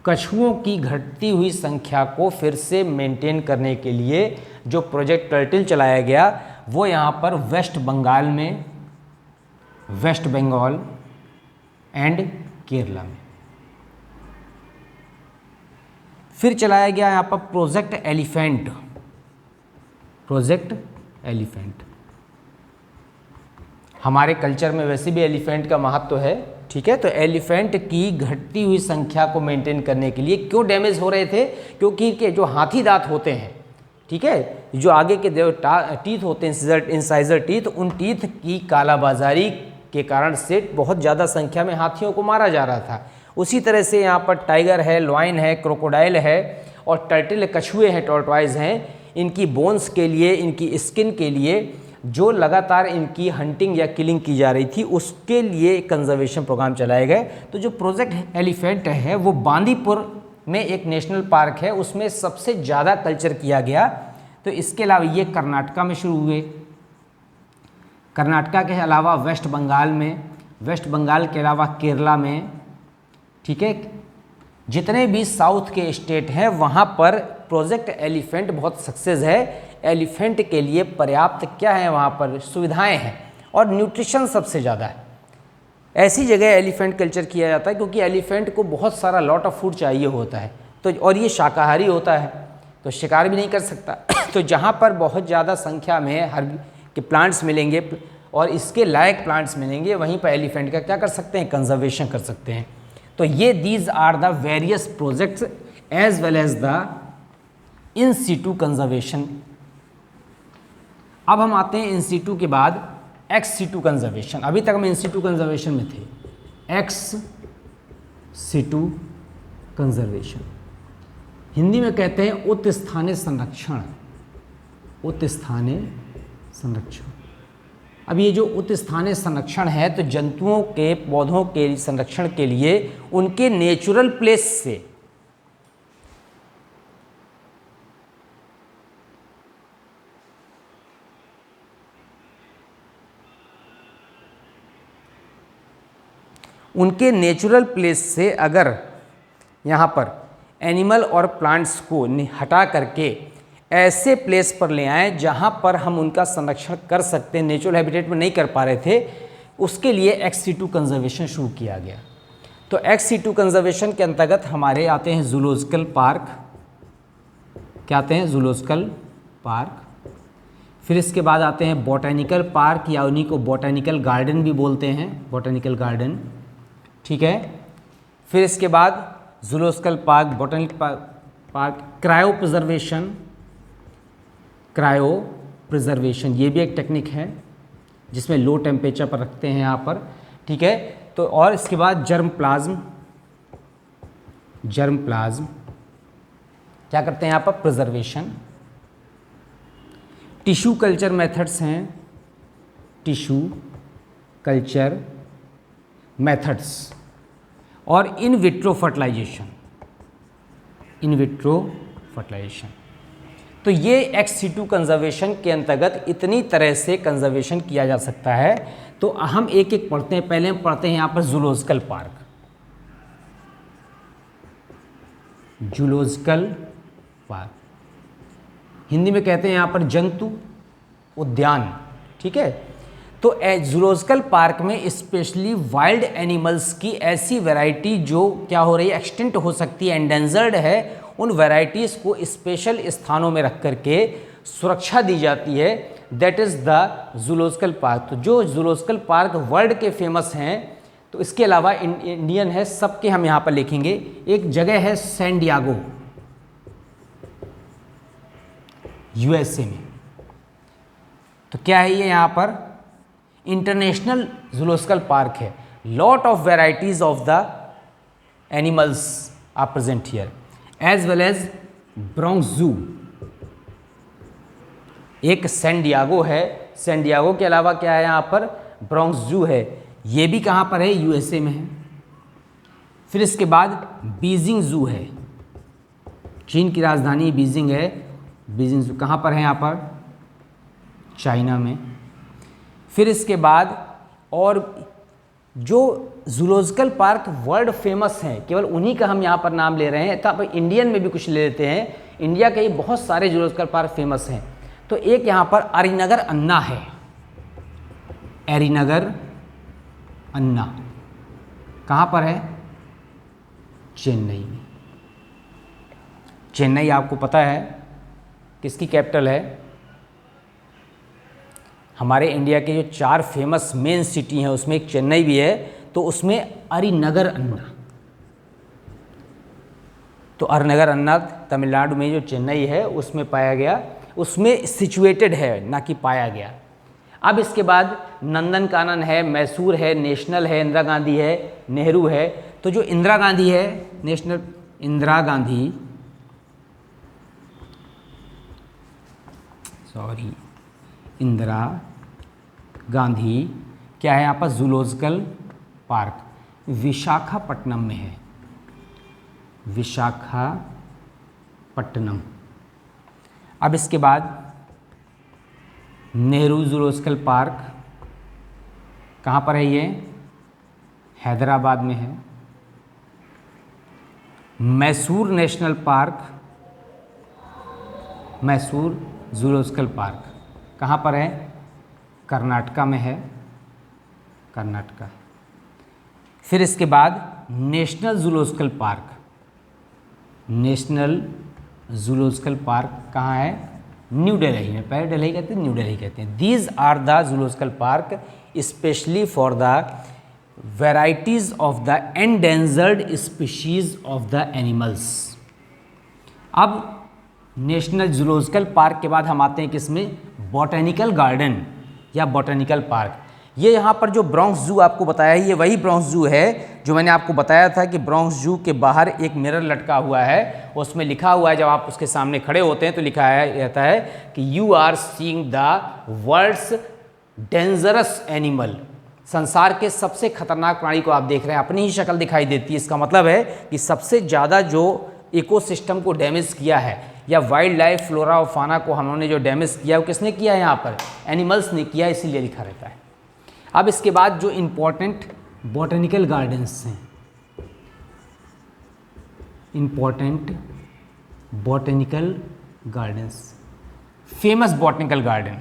कछुओं की घटती हुई संख्या को फिर से मेंटेन करने के लिए जो प्रोजेक्ट टर्टिल चलाया गया, वो यहाँ पर वेस्ट बंगाल में, वेस्ट बंगाल एंड केरला में। फिर चलाया गया यहाँ पर प्रोजेक्ट एलिफेंट, प्रोजेक्ट एलिफेंट। हमारे कल्चर में वैसे भी एलिफेंट का महत्व है, ठीक है। तो एलिफेंट की घटती हुई संख्या को मेंटेन करने के लिए क्यों डैमेज हो रहे थे? क्योंकि के जो हाथी दांत होते हैं, ठीक है, जो आगे के जो टीथ होते हैं, इंसाइजर टीथ, उन टीथ की कालाबाजारी के कारण से बहुत ज़्यादा संख्या में हाथियों को मारा जा रहा था। उसी तरह से यहाँ पर टाइगर है, लॉयन है, क्रोकोडाइल है और टर्टिल कछुए हैं, टॉर्टॉइज हैं। इनकी बोन्स के लिए, इनकी स्किन के लिए जो लगातार इनकी हंटिंग या किलिंग की जा रही थी, उसके लिए कंजर्वेशन प्रोग्राम चलाए गए। तो जो प्रोजेक्ट एलिफेंट है वो बांदीपुर में एक नेशनल पार्क है, उसमें सबसे ज़्यादा कल्चर किया गया। तो इसके अलावा ये कर्नाटका में शुरू हुए, कर्नाटका के अलावा वेस्ट बंगाल में, वेस्ट बंगाल के अलावा केरला में, ठीक है। जितने भी साउथ के स्टेट हैं वहाँ पर प्रोजेक्ट एलिफेंट बहुत सक्सेस है। एलिफेंट के लिए पर्याप्त क्या है? वहाँ पर सुविधाएं हैं और न्यूट्रिशन सबसे ज़्यादा है। ऐसी जगह एलिफेंट कल्चर किया जाता है क्योंकि एलिफेंट को बहुत सारा लॉट ऑफ फूड चाहिए होता है, तो और ये शाकाहारी होता है, तो शिकार भी नहीं कर सकता। तो जहाँ पर बहुत ज़्यादा संख्या में हर के प्लांट्स मिलेंगे और इसके लायक प्लांट्स मिलेंगे, वहीं पर एलिफेंट का क्या कर सकते हैं? कंजर्वेशन कर सकते हैं। तो ये these are the various projects as well as the in situ conservation. अब हम आते हैं इन सीटू के बाद एक्स सीटू कंजर्वेशन। अभी तक हम इन सीटू कंजर्वेशन में थे। एक्स सीटू कंजर्वेशन हिंदी में कहते हैं उत्स्थानीय संरक्षण, उत्स्थानीय संरक्षण। अब ये जो उत्स्थानीय संरक्षण है, तो जंतुओं के, पौधों के संरक्षण के लिए उनके नेचुरल प्लेस से अगर यहाँ पर एनिमल और प्लांट्स को हटा करके ऐसे प्लेस पर ले आएँ जहाँ पर हम उनका संरक्षण कर सकते हैं, नेचुरल हैबिटेट में नहीं कर पा रहे थे, उसके लिए एक्स-सीटू कंजर्वेशन शुरू किया गया। तो एक्स-सीटू कंजर्वेशन के अंतर्गत हमारे आते हैं जूलॉजिकल पार्क, क्या आते हैं? Zoological park. फिर इसके बाद आते हैं बॉटेनिकल पार्क, या उन्हीं को बॉटेनिकल गार्डन भी बोलते हैं, बॉटेनिकल गार्डन, ठीक है। फिर इसके बाद zoological park, botanical park, cryo preservation, cryo preservation ये भी एक टेक्निक है जिसमें लो टेम्परेचर पर रखते हैं यहाँ पर, ठीक है। तो और इसके बाद जर्म प्लाज्म, जर्म प्लाज्म क्या करते हैं यहाँ पर? प्रिजर्वेशन। टिश्यू कल्चर मेथड्स हैं, टिश्यू कल्चर मेथड्स, और in vitro fertilization, in vitro fertilization. तो ये एक्स-सीटू कंजर्वेशन के अंतर्गत इतनी तरह से कंजर्वेशन किया जा सकता है। तो हम एक एक पढ़ते हैं। पहले हम पढ़ते हैं यहाँ पर zoological park. Zoological park, Hindi में कहते हैं यहाँ पर जंतु उद्यान, ठीक है। तो जूलॉजिकल पार्क में स्पेशली वाइल्ड एनिमल्स की ऐसी वैरायटी जो क्या हो रही है, एक्सटिंक्ट हो सकती है, एंडेंजर्ड है, उन वैरायटीज़ को स्पेशल स्थानों में रख करके सुरक्षा दी जाती है, that is the zoological park. तो जो जूलॉजिकल पार्क वर्ल्ड के फेमस हैं, तो इसके अलावा इंडियन है, सबके हम यहाँ पर लिखेंगे। एक जगह है सैन डिएगो, यूएसए में, तो क्या है ये, यहाँ पर इंटरनेशनल जूलॉजिकल पार्क है। Lot of varieties of the animals are present here, as well as Bronx zoo. एक सैन डिएगो है, सैन डिएगो के अलावा क्या है यहाँ पर, ब्रोंक्स जू है, ये भी कहाँ पर है, यूएसए में है। फिर इसके बाद बीजिंग जू है, चीन की राजधानी बीजिंग है, बीजिंग जू कहाँ पर है, यहाँ पर चाइना में। फिर इसके बाद और जो जूलॉजिकल पार्क वर्ल्ड फेमस हैं, केवल उन्हीं का हम यहाँ पर नाम ले रहे हैं, तो आप इंडियन में भी कुछ ले लेते हैं। इंडिया के बहुत सारे जूलॉजिकल पार्क फेमस हैं। तो एक यहाँ पर अरीनगर अन्ना है, अरीनगर अन्ना कहाँ पर है, चेन्नई में। चेन्नई आपको पता है किसकी कैपिटल है, हमारे इंडिया के जो 4 फेमस मेन सिटी हैं उसमें एक चेन्नई भी है, तो उसमें अरीनगर अन्ना, तो अरीनगर अन्ना तमिलनाडु में जो चेन्नई है उसमें पाया गया, उसमें सिचुएटेड है, ना कि पाया गया। अब इसके बाद नंदनकानन है, मैसूर है, नेशनल है, इंदिरा गांधी है, नेहरू है। तो जो इंदिरा गांधी है, नेशनल इंदिरा गांधी, सॉरी इंदिरा गांधी क्या है यहाँ पर, जूलॉजिकल पार्क विशाखापट्टनम में है, विशाखापट्टनम। अब इसके बाद नेहरू जूलॉजिकल पार्क कहाँ पर है, ये हैदराबाद में है। Mysore national park, Mysore zoological park कहाँ पर है, कर्नाटका में है, कर्नाटका। फिर इसके बाद national zoological park, national zoological park कहाँ है, न्यू दिल्ली में, पहले दिल्ली कहते हैं, न्यू दिल्ली कहते हैं। These are the zoological park specially for the varieties of the endangered species of the animals. अब नेशनल जूलॉजिकल पार्क के बाद हम आते हैं किसमें, बॉटेनिकल गार्डन या बॉटेनिकल पार्क। ये यहाँ पर जो ब्रोंक्स जू आपको बताया है, ये वही ब्रोंक्स जू है जो मैंने आपको बताया था कि ब्रोंक्स जू के बाहर एक मिरर लटका हुआ है, उसमें लिखा हुआ है, जब आप उसके सामने खड़े होते हैं तो लिखा है रहता है कि you are seeing the world's dangerous animal. संसार के सबसे खतरनाक प्राणी को आप देख रहे हैं, अपनी ही शक्ल दिखाई देती है। इसका मतलब है कि सबसे ज़्यादा जो इकोसिस्टम को डैमेज किया है या वाइल्ड लाइफ फ्लोरा और फाना को हमने जो डैमेज किया है वो किसने किया है, यहाँ पर एनिमल्स ने किया, इसीलिए लिखा रहता है। अब इसके बाद जो इम्पोर्टेंट बॉटेनिकल गार्डन्स हैं, important botanical gardens, famous botanical garden,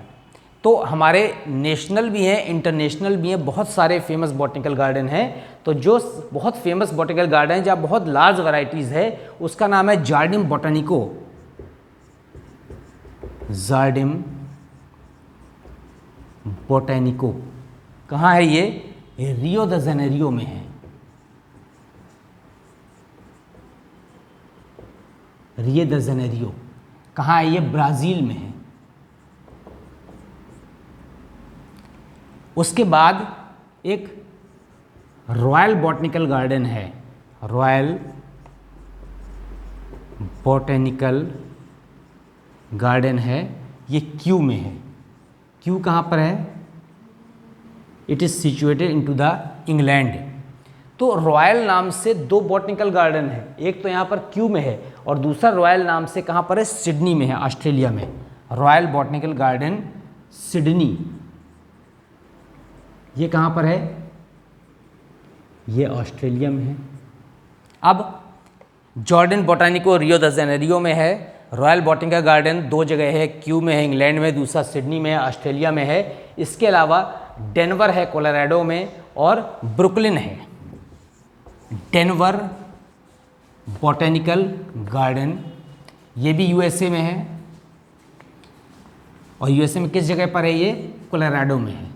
तो हमारे नेशनल भी हैं, इंटरनेशनल भी हैं, बहुत सारे फेमस बॉटेनिकल गार्डन हैं। तो जो बहुत फेमस बॉटेनिकल गार्डन है जहाँ बहुत लार्ज वैरायटीज़ है, उसका नाम है जार्डिन बॉटेनिको, जार्डिन बॉटेनिको। कहाँ है ये, रियो द जेनेरियो में है, रियो द जेनेरियो कहाँ है, ये ब्राज़ील में है। उसके बाद एक रॉयल बॉटेनिकल गार्डन है, रॉयल बॉटेनिकल गार्डन है, ये क्यू में है। क्यू कहाँ पर है, it is situated into the England. तो रॉयल नाम से 2 बॉटेनिकल गार्डन है, एक तो यहाँ पर क्यू में है और दूसरा रॉयल नाम से कहाँ पर है, सिडनी में है, ऑस्ट्रेलिया में। रॉयल बॉटेनिकल गार्डन सिडनी, ये कहाँ पर है, ये ऑस्ट्रेलिया में है। अब जॉर्डन बोटानिको रियो द जेनेरियो में है। रॉयल बोटेनिकल गार्डन 2 जगह है, क्यू में है इंग्लैंड में, दूसरा सिडनी में है ऑस्ट्रेलिया में है। इसके अलावा डेनवर है कोलोराडो में और ब्रुकलिन है। डेनवर बोटेनिकल गार्डन ये भी यूएसए में है और यूएसए में किस जगह पर है ये? कोलोराडो में है,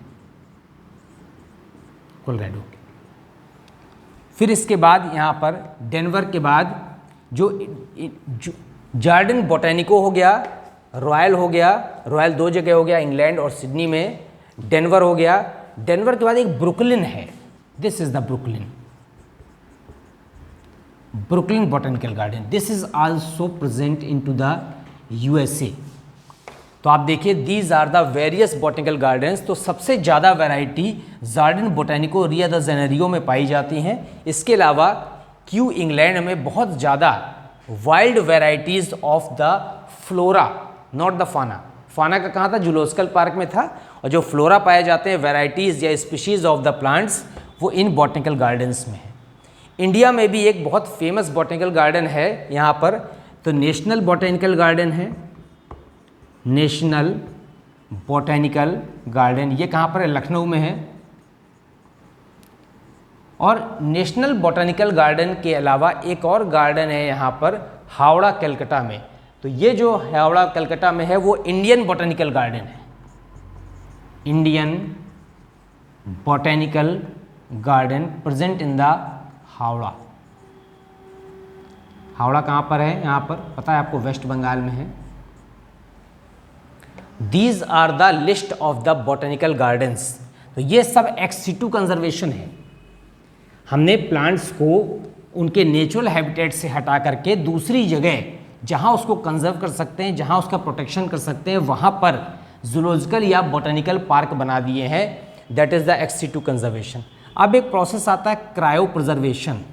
कोलोराडो। फिर इसके बाद यहाँ पर डेनवर के बाद जो जॉर्डन बोटेनिको हो गया, रॉयल हो गया, रॉयल 2 जगह हो गया इंग्लैंड और सिडनी में, डेनवर हो गया। डेनवर के बाद एक ब्रुकलिन है, this is the Brooklyn, Brooklyn botanical garden, this is also present into the USA. तो आप देखिए these are the various botanical gardens. तो सबसे ज़्यादा variety Jardim Botanico Rio de Janeiro में पाई जाती हैं। इसके अलावा क्यू इंग्लैंड में बहुत ज़्यादा wild varieties of the flora, not the फाना। फाना का कहाँ था? जूलॉजिकल पार्क में था। और जो फ्लोरा पाए जाते हैं, वेराइटीज़ या स्पीशीज़ ऑफ द प्लांट्स, वो इन बोटेनिकल गार्डन्स में है। इंडिया में भी एक बहुत फेमस बोटेनिकल गार्डन है यहाँ पर, तो नेशनल बोटेनिकल गार्डन है, नेशनल बोटेनिकल गार्डन। ये कहाँ पर है? लखनऊ में है। और नेशनल बोटेनिकल गार्डन के अलावा एक और गार्डन है यहाँ पर हावड़ा कलकत्ता में। तो ये जो हावड़ा कलकत्ता में है वो इंडियन बोटेनिकल गार्डन है, Indian botanical garden present in the Howrah. Howrah कहाँ पर है? यहाँ पर पता है आपको, वेस्ट बंगाल में है। These are the list of the botanical gardens. तो ये सब एक्स सिटू कंजर्वेशन है। हमने प्लांट्स को उनके नेचुरल हैबिटेट से हटा करके दूसरी जगह जहाँ उसको कंजर्व कर सकते हैं, जहाँ उसका प्रोटेक्शन कर सकते हैं, वहाँ पर जूलॉजिकल या बोटेनिकल पार्क बना दिए हैं। That is the ex situ conservation. अब एक प्रोसेस आता है cryo preservation.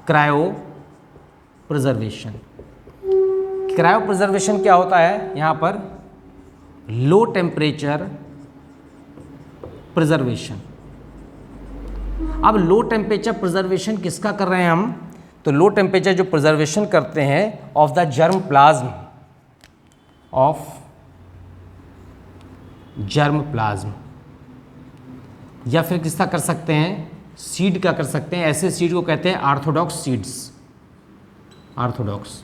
Cryo preservation, cryo preservation क्या होता है? यहाँ पर लो टेम्परेचर प्रिजर्वेशन। अब लो टेम्परेचर प्रिजर्वेशन किसका कर रहे हैं हम? तो लो टेम्परेचर जो प्रिजर्वेशन करते हैं of the germ plasm, of germ plasm, या फिर किसका कर सकते हैं? सीड का कर सकते हैं। ऐसे सीड को कहते हैं ऑर्थोडॉक्स सीड्स, ऑर्थोडॉक्स।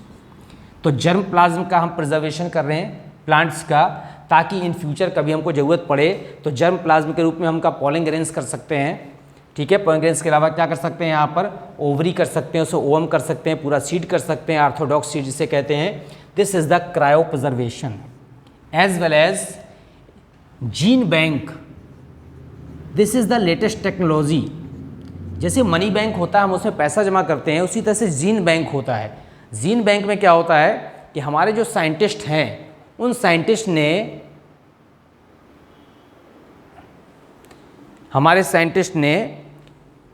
तो जर्म प्लाज्म का हम प्रिजर्वेशन कर रहे हैं प्लांट्स का, ताकि इन फ्यूचर कभी हमको ज़रूरत पड़े तो जर्म प्लाज्म के रूप में हम उनका पॉलिन ग्रेन्स कर सकते हैं। ठीक है, पॉलिन ग्रेन्स के अलावा क्या कर सकते हैं? यहाँ पर ओवरी कर सकते हैं, उसे ओवम कर सकते हैं, पूरा सीड कर सकते हैं, ऑर्थोडॉक्स सीड जिसे कहते हैं। This is the cryopreservation. As well as gene bank, this is the latest technology. जैसे मनी बैंक होता है, हम उसमें पैसा जमा करते हैं, उसी तरह से जीन बैंक होता है। जीन बैंक में क्या होता है कि हमारे जो साइंटिस्ट हैं, उन साइंटिस्ट ने, हमारे साइंटिस्ट ने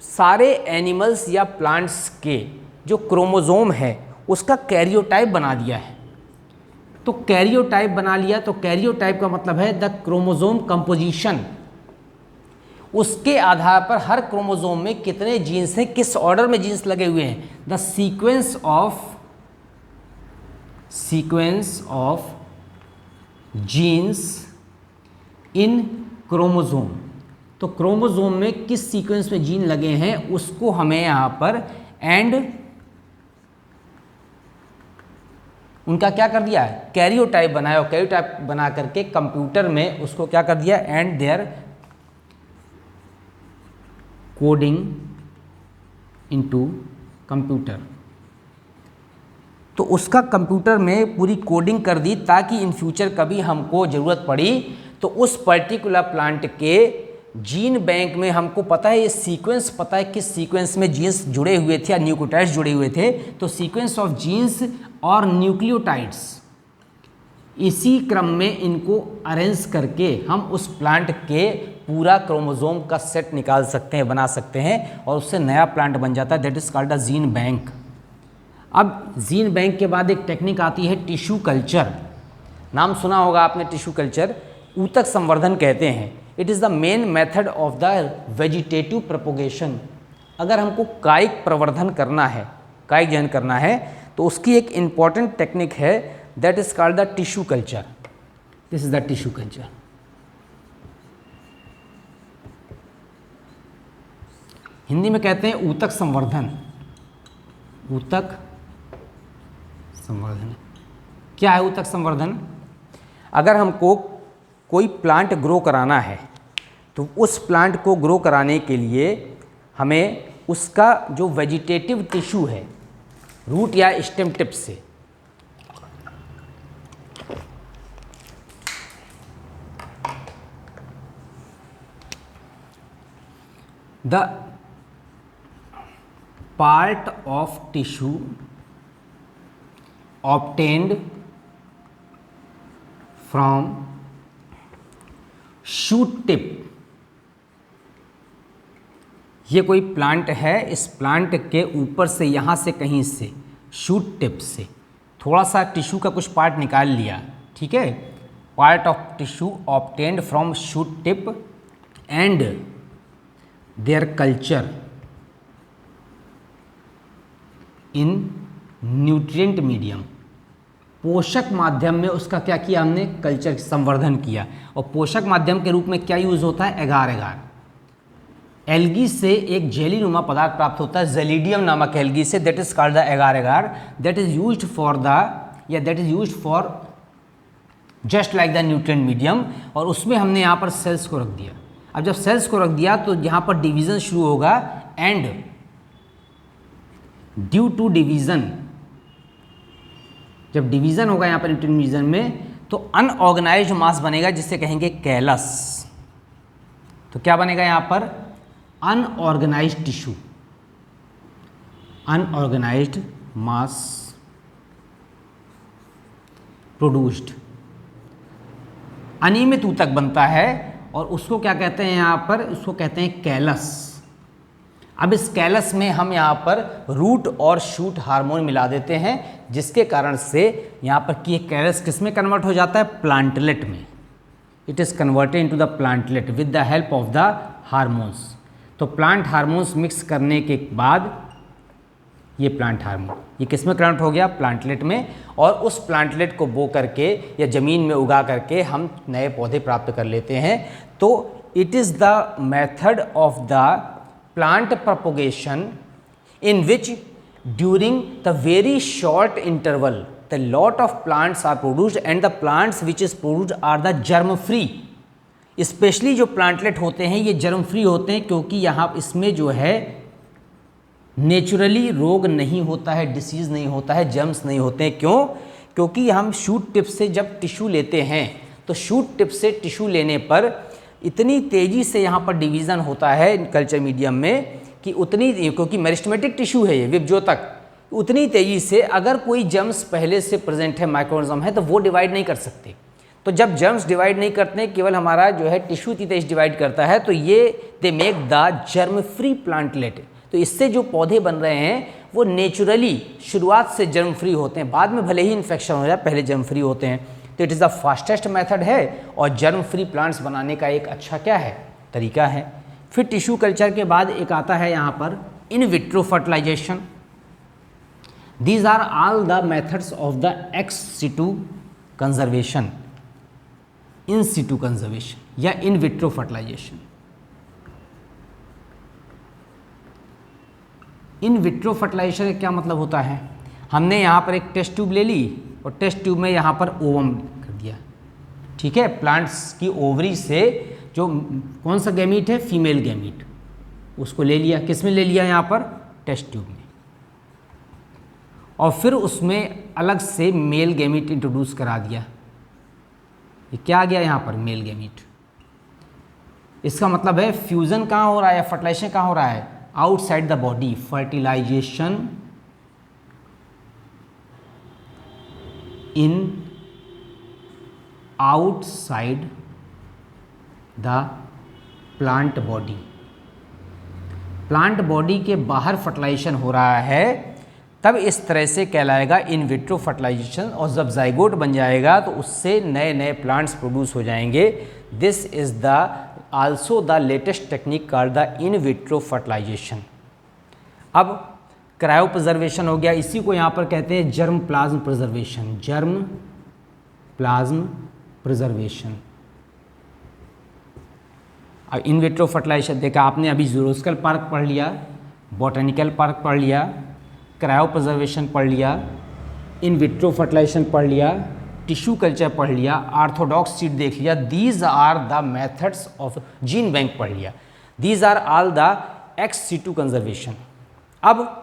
सारे एनिमल्स या प्लांट्स के जो क्रोमोसोम है उसका कैरियोटाइप बना दिया है। तो कैरियोटाइप बना लिया, तो कैरियोटाइप का मतलब है द क्रोमोसोम कंपोजिशन। उसके आधार पर हर क्रोमोसोम में कितने जीन्स हैं, किस ऑर्डर में जीन्स लगे हुए हैं, the sequence of genes in chromosome. तो क्रोमोसोम में किस सीक्वेंस में जीन लगे हैं उसको हमें यहाँ पर एंड उनका क्या कर दिया है? कैरियोटाइप बनाया। और कैरियोटाइप बना करके कंप्यूटर में उसको क्या कर दिया? And their coding into computer. तो उसका कंप्यूटर में पूरी कोडिंग कर दी ताकि इन फ्यूचर कभी हमको ज़रूरत पड़ी तो उस पर्टिकुलर प्लांट के जीन बैंक में हमको पता है, ये सीक्वेंस पता है किस सीक्वेंस में जीन्स जुड़े हुए थे या न्यूक्लियोटाइड्स जुड़े हुए थे। तो सीक्वेंस ऑफ जीन्स और न्यूक्लियोटाइड्स, इसी क्रम में इनको अरेंज करके हम उस प्लांट के पूरा क्रोमोसोम का सेट निकाल सकते हैं, बना सकते हैं, और उससे नया प्लांट बन जाता है। That is called a gene bank. अब जीन बैंक के बाद एक टेक्निक आती है टिश्यू कल्चर। नाम सुना होगा आपने टिश्यू कल्चर, ऊतक संवर्धन कहते हैं। It is the main method of the vegetative propagation. अगर हमको कायिक प्रवर्धन करना है कायिक जनन करना है तो उसकी एक इम्पॉर्टेंट टेक्निक है, that is called the tissue culture. This is the tissue culture. Hindi में कहते हैं ऊतक संवर्धन। ऊतक संवर्धन क्या है? ऊतक संवर्धन, अगर हमको कोई प्लांट ग्रो कराना है तो उस प्लांट को ग्रो कराने के लिए हमें उसका जो वेजिटेटिव टिश्यू है, रूट या स्टेम टिप से the part of tissue obtained from shoot tip, ये कोई प्लांट है, इस प्लांट के ऊपर से यहाँ से कहीं से शूट टिप से थोड़ा सा टिश्यू का कुछ पार्ट निकाल लिया, ठीक है, part of tissue obtained from shoot tip and their culture in nutrient medium, पोषक माध्यम में उसका क्या किया हमने? कल्चर, संवर्धन किया। और पोषक माध्यम के रूप में क्या यूज होता है? एगार एगार। एल्गी से एक जेली नुमा पदार्थ प्राप्त होता है, जेलिडियम नामक एल्गी से, that is called the agar agar, that is used for the, या that is used for just like the nutrient medium. और उसमें हमने यहाँ पर सेल्स को रख दिया। अब जब सेल्स को रख दिया तो यहाँ पर डिवीजन शुरू होगा, एंड ड्यू टू डिवीजन, जब डिवीजन होगा यहाँ पर न्यूट्रिएंट मीडियम में, तो अनऑर्गेनाइज्ड मास बनेगा जिसे कहेंगे कैलस। तो क्या बनेगा यहाँ पर? Unorganised tissue, unorganised mass produced, अनियमित ऊतक बनता है और उसको क्या कहते हैं यहाँ पर? उसको कहते हैं कैलस। अब इस कैलस में हम यहाँ पर रूट और शूट हार्मोन मिला देते हैं, जिसके कारण से यहाँ पर कि कैलस किस में कन्वर्ट हो जाता है? प्लांटलेट में। It is converted into the plantlet with the help of the hormones. तो प्लांट हार्मोन्स मिक्स करने के बाद ये प्लांट हार्मोन ये किस में कन्वर्ट हो गया? प्लांटलेट में। और उस प्लांटलेट को बो करके या ज़मीन में उगा करके हम नए पौधे प्राप्त कर लेते हैं। तो it is the method of the plant propagation in which during the very short interval the lot of plants are produced and the plants which is produced are the germ free। Specially जो plantlet होते हैं ये germ free होते हैं, क्योंकि यहाँ इसमें जो है नेचुरली रोग नहीं होता है, डिसीज़ नहीं होता है, जर्म्स नहीं होते हैं। क्यों? क्योंकि हम शूट टिप से जब टिश्यू लेते हैं तो शूट टिप से टिश्यू लेने पर इतनी तेज़ी से यहाँ पर डिवीज़न होता है कल्चर मीडियम में कि उतनी, क्योंकि मेरिस्टेमेटिक टिश्यू है ये विभजोतक, उतनी तेज़ी से अगर कोई जर्म्स पहले से प्रेजेंट है, माइक्रोऑर्गेनिज्म है, तो वो डिवाइड नहीं कर सकते। तो जब जर्म्स डिवाइड नहीं करते हैं, केवल हमारा जो है टिश्यू इतनी तेज डिवाइड करता है, तो ये they make the germ free plantlet. तो इससे जो पौधे बन रहे हैं वो नेचुरली शुरुआत से जर्म फ्री होते हैं, बाद में भले ही इन्फेक्शन हो जाए, पहले जर्म फ्री होते हैं। तो it is the fastest method है और जर्म फ्री प्लांट्स बनाने का एक अच्छा क्या है? तरीका है। फिर टिश्यू कल्चर के बाद एक आता है यहाँ पर in vitro fertilization. These are all the methods of the ex situ conservation, in situ conservation या in vitro fertilization. In vitro fertilization का क्या मतलब होता है? हमने यहाँ पर एक टेस्ट ट्यूब ले ली और टेस्ट ट्यूब में यहाँ पर ओवम कर दिया, ठीक है, प्लांट्स की ओवरी से जो कौन सा गैमीट है? फीमेल गैमीट, उसको ले लिया। किस में ले लिया? यहाँ पर टेस्ट ट्यूब में। और फिर उसमें अलग से मेल गैमीट इंट्रोड्यूस करा दिया। ये क्या आ गया यहाँ पर? Male gamete. इसका मतलब है फ्यूज़न कहाँ हो रहा है या फर्टिलाइजेशन कहाँ हो रहा है? Outside the body. Fertilization in outside the plant body. Plant body के बाहर फर्टिलाइजेशन हो रहा है, तब इस तरह से कहलाएगा इन विट्रो फर्टिलाइजेशन। और जब जाइगोट बन जाएगा तो उससे नए नए प्लांट्स प्रोड्यूस हो जाएंगे। This is the also the latest technique called the in vitro fertilisation. अब क्रायो प्रिजर्वेशन हो गया, इसी को यहाँ पर कहते हैं germplasm preservation, germplasm preservation. अब इन विट्रो फर्टिलाइजेशन देखा आपने, अभी जूलॉजिकल पार्क पढ़ लिया, बॉटनिकल पार्क पढ़ लिया, क्रायो प्रिजर्वेशन पढ़ लिया, इन विट्रो फर्टिलाइजेशन पढ़ लिया, टिश्यू कल्चर पढ़ लिया, ऑर्थोडॉक्स सीड देख लिया, these are the methods of gene bank पढ़ लिया, these are all the ex situ conservation. अब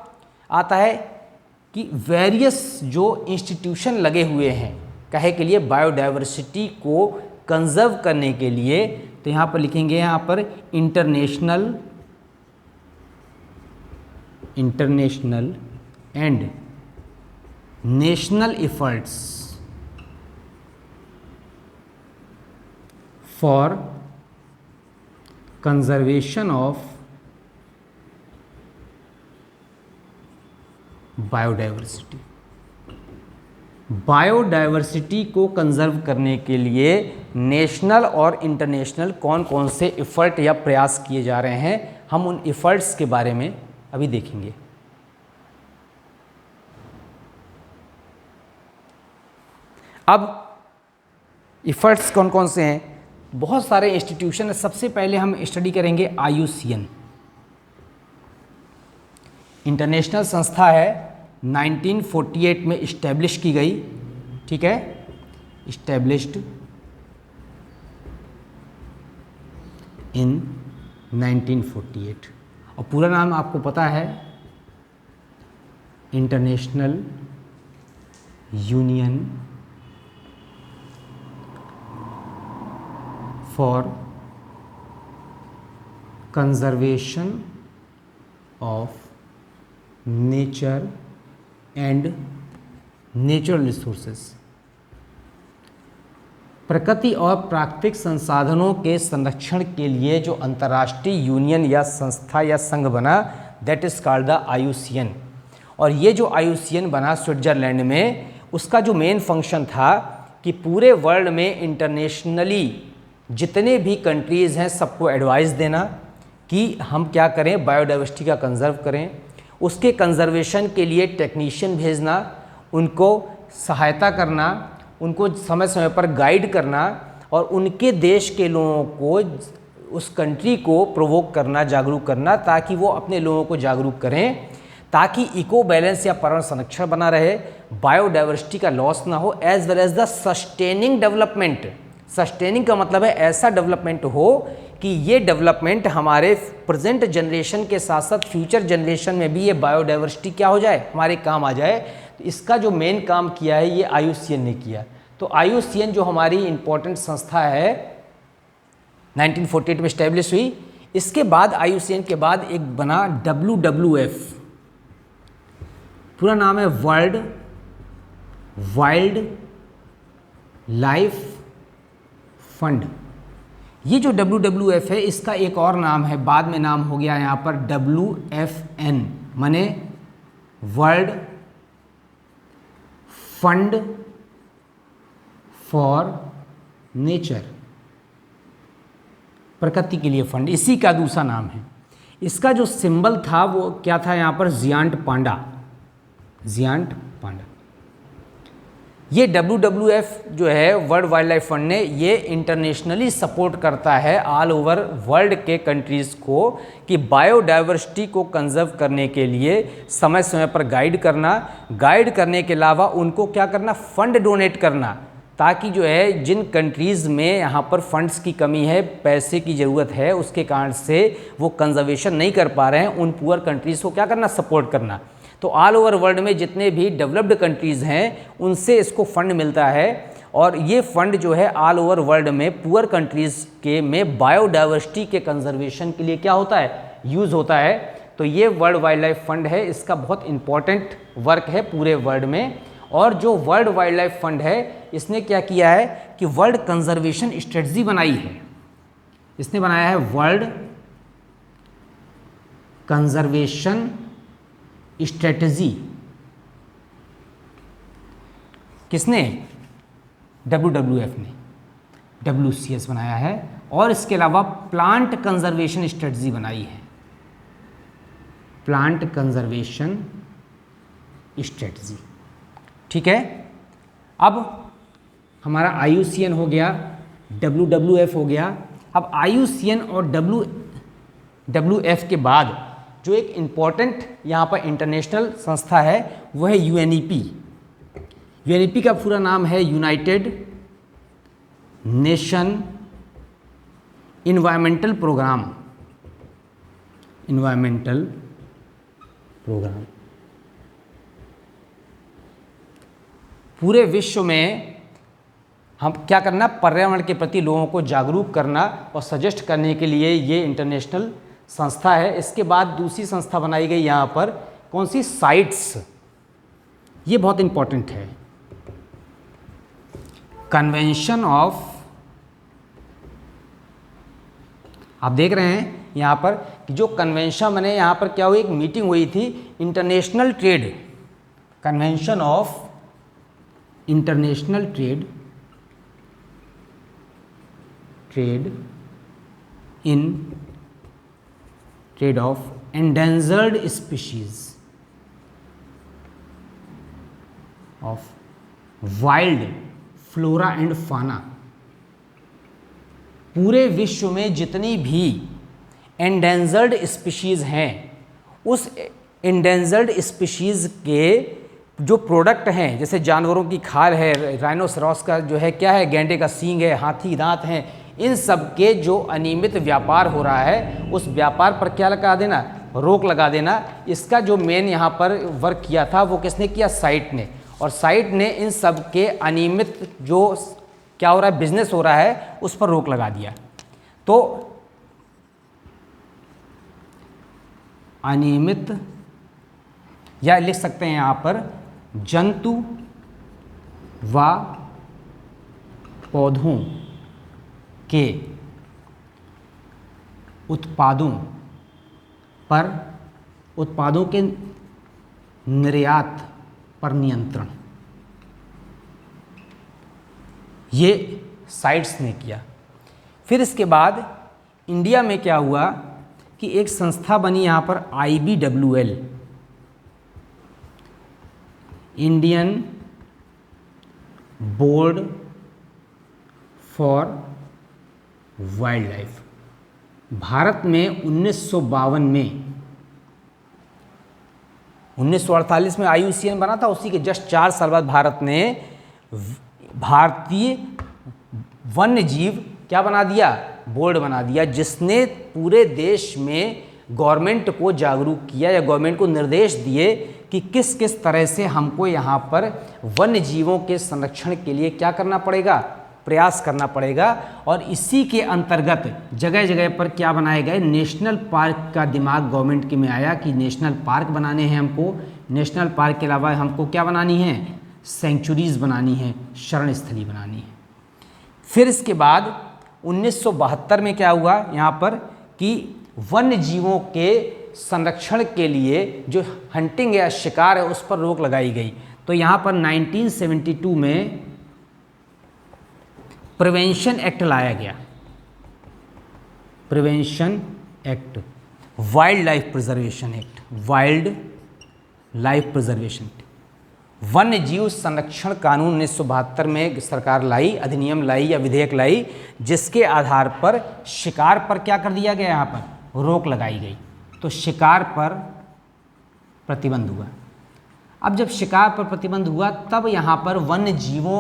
आता है कि वेरियस जो इंस्टीट्यूशन लगे हुए हैं कहे के लिए बायोडाइवर्सिटी को कंजर्व करने के लिए, तो यहाँ पर लिखेंगे यहाँ पर international and national efforts for conservation of biodiversity. Biodiversity को कंजर्व करने के लिए नेशनल और इंटरनेशनल कौन कौन से एफर्ट या प्रयास किए जा रहे हैं, हम उन एफर्ट्स के बारे में अभी देखेंगे। अब एफर्ट्स कौन कौन से हैं, बहुत सारे इंस्टीट्यूशन है। सबसे पहले हम स्टडी करेंगे IUCN, इंटरनेशनल संस्था है, 1948 में इस्टेब्लिश की गई, ठीक है, इस्टेब्लिश्ड इन 1948, और पूरा नाम आपको पता है international union for conservation of nature and natural resources. प्रकृति और प्राकृतिक संसाधनों के संरक्षण के लिए जो अंतर्राष्ट्रीय यूनियन या संस्था या संघ बना, that is called the IUCN। और ये जो IUCN बना स्विट्जरलैंड में, उसका जो मेन फंक्शन था कि पूरे वर्ल्ड में इंटरनेशनली जितने भी कंट्रीज़ हैं सबको एडवाइस देना कि हम क्या करें, बायोडाइवर्सिटी का कंजर्व करें, उसके कंजर्वेशन के लिए टेक्नीशियन भेजना, उनको सहायता करना, उनको समय समय पर गाइड करना, और उनके देश के लोगों को, उस कंट्री को प्रोवोक करना, जागरूक करना, ताकि वो अपने लोगों को जागरूक करें, ताकि इको बैलेंस या पर्यावरण संरक्षण बना रहे, बायोडाइवर्सिटी का लॉस ना हो, as well as the sustaining development. Sustaining का मतलब है ऐसा डेवलपमेंट हो कि ये डेवलपमेंट हमारे प्रेजेंट जनरेशन के साथ साथ फ्यूचर जनरेशन में भी ये बायोडाइवर्सिटी क्या हो जाए, हमारे काम आ जाए। तो इसका जो मेन काम किया है ये IUCN ने किया। तो IUCN जो हमारी इंपॉर्टेंट संस्था है 1948 में इस्टेब्लिश हुई। इसके बाद IUCN के बाद एक बना WWF, पूरा नाम है वर्ल्ड वाइल्ड लाइफ फंड। ये जो WWF है इसका एक और नाम है, बाद में नाम हो गया यहाँ पर WFN, माने वर्ल्ड फंड फॉर नेचर, प्रकृति के लिए फंड, इसी का दूसरा नाम है। इसका जो सिंबल था वो क्या था यहाँ पर, जियांट पांडा, जियांट पांडा। ये WWF जो है वर्ल्ड वाइल्ड लाइफ फंड ने, ये इंटरनेशनली सपोर्ट करता है ऑल ओवर वर्ल्ड के कंट्रीज़ को कि बायोडाइवर्सिटी को कंजर्व करने के लिए समय समय पर गाइड करने के अलावा उनको क्या करना, फंड डोनेट करना, ताकि जो है जिन कंट्रीज़ में यहाँ पर फंड्स की कमी है, पैसे की ज़रूरत है, उसके कारण से वो कंजर्वेशन नहीं कर पा रहे हैं, उन पुअर कंट्रीज़ को क्या करना, सपोर्ट करना। तो ऑल ओवर वर्ल्ड में जितने भी डेवलप्ड कंट्रीज़ हैं उनसे इसको फंड मिलता है, और ये फंड जो है ऑल ओवर वर्ल्ड में पुअर कंट्रीज़ के में बायोडाइवर्सिटी के कंजर्वेशन के लिए क्या होता है, यूज़ होता है। तो ये वर्ल्ड वाइल्ड लाइफ फंड है, इसका बहुत इंपॉर्टेंट वर्क है पूरे वर्ल्ड में। और जो वर्ल्ड वाइल्ड लाइफ फंड है इसने क्या किया है कि वर्ल्ड कंजर्वेशन स्ट्रेटजी बनाई है, इसने बनाया है वर्ल्ड कंजर्वेशन स्ट्रेटजी। किसने, WWF ने, WCS बनाया है, और इसके अलावा प्लांट कंजर्वेशन स्ट्रेटजी बनाई है, प्लांट कंजर्वेशन स्ट्रेटजी। ठीक है, अब हमारा IUCN हो गया, WWF हो गया। अब IUCN और WWF के बाद जो एक इम्पॉर्टेंट यहाँ पर इंटरनेशनल संस्था है वो है UNEP। UNEP का पूरा नाम है यूनाइटेड नेशन इन्वायरमेंटल प्रोग्राम। पूरे विश्व में हम क्या करना, पर्यावरण के प्रति लोगों को जागरूक करना और सजेस्ट करने के लिए ये इंटरनेशनल संस्था है। इसके बाद दूसरी संस्था बनाई गई यहाँ पर, कौन सी, साइट्स। ये बहुत इंपॉर्टेंट है, कन्वेंशन ऑफ, आप देख रहे हैं यहाँ पर कि जो कन्वेंशन बने, यहाँ पर क्या हुई, एक मीटिंग हुई थी, international trade, convention of international trade off endangered species of wild flora and फाना। पूरे विश्व में जितनी भी एंडेंजर्ड स्पीशीज़ हैं, उस एंडेंजर्ड स्पीशीज़ के जो प्रोडक्ट हैं, जैसे जानवरों की खाल है, राइनोसरॉस का जो है क्या है, गैंडे का सींग है, हाथी दांत हैं, इन सब के जो अनियमित व्यापार हो रहा है उस व्यापार पर क्या लगा देना, रोक लगा देना। इसका जो मेन यहाँ पर वर्क किया था वो किसने किया, साइट ने। और साइट ने इन सब के अनियमित जो क्या हो रहा है, बिजनेस हो रहा है, उस पर रोक लगा दिया। तो अनियमित, या लिख सकते हैं यहाँ पर जंतु व पौधों के उत्पादों के निर्यात पर नियंत्रण, ये साइट्स ने किया। फिर इसके बाद इंडिया में क्या हुआ कि एक संस्था बनी यहाँ पर IBWL, Indian board for wild life. Bharat में 1952 में, 1948 में IUCN बना था, उसी के जस्ट 4 साल बाद भारत ने भारतीय वन्य जीव क्या बना दिया, बोर्ड बना दिया, जिसने पूरे देश में गवर्नमेंट को जागरूक किया या गवर्नमेंट को निर्देश दिए कि किस किस तरह से हमको यहाँ पर वन्य जीवों के संरक्षण के लिए क्या करना पड़ेगा, प्रयास करना पड़ेगा। और इसी के अंतर्गत जगह जगह पर क्या बनाए गए, नेशनल पार्क का दिमाग गवर्नमेंट के में आया कि नेशनल पार्क बनाने हैं हमको। नेशनल पार्क के अलावा हमको क्या बनानी है, सेंचुरीज बनानी है, शरण स्थली बनानी है। फिर इसके बाद 1972 में क्या हुआ यहाँ पर कि वन्य जीवों के संरक्षण के लिए जो हंटिंग या शिकार है उस पर रोक लगाई गई। तो यहाँ पर 1972 में प्रिवेंशन एक्ट लाया गया, prevention act, wild life preservation act, wild life preservation act, वन्य जीव संरक्षण कानून 1972 में सरकार लाई, अधिनियम लाई या विधेयक लाई, जिसके आधार पर शिकार पर क्या कर दिया गया, यहाँ पर रोक लगाई गई। तो शिकार पर प्रतिबंध हुआ। अब जब शिकार पर प्रतिबंध हुआ तब यहाँ पर वन्य जीवों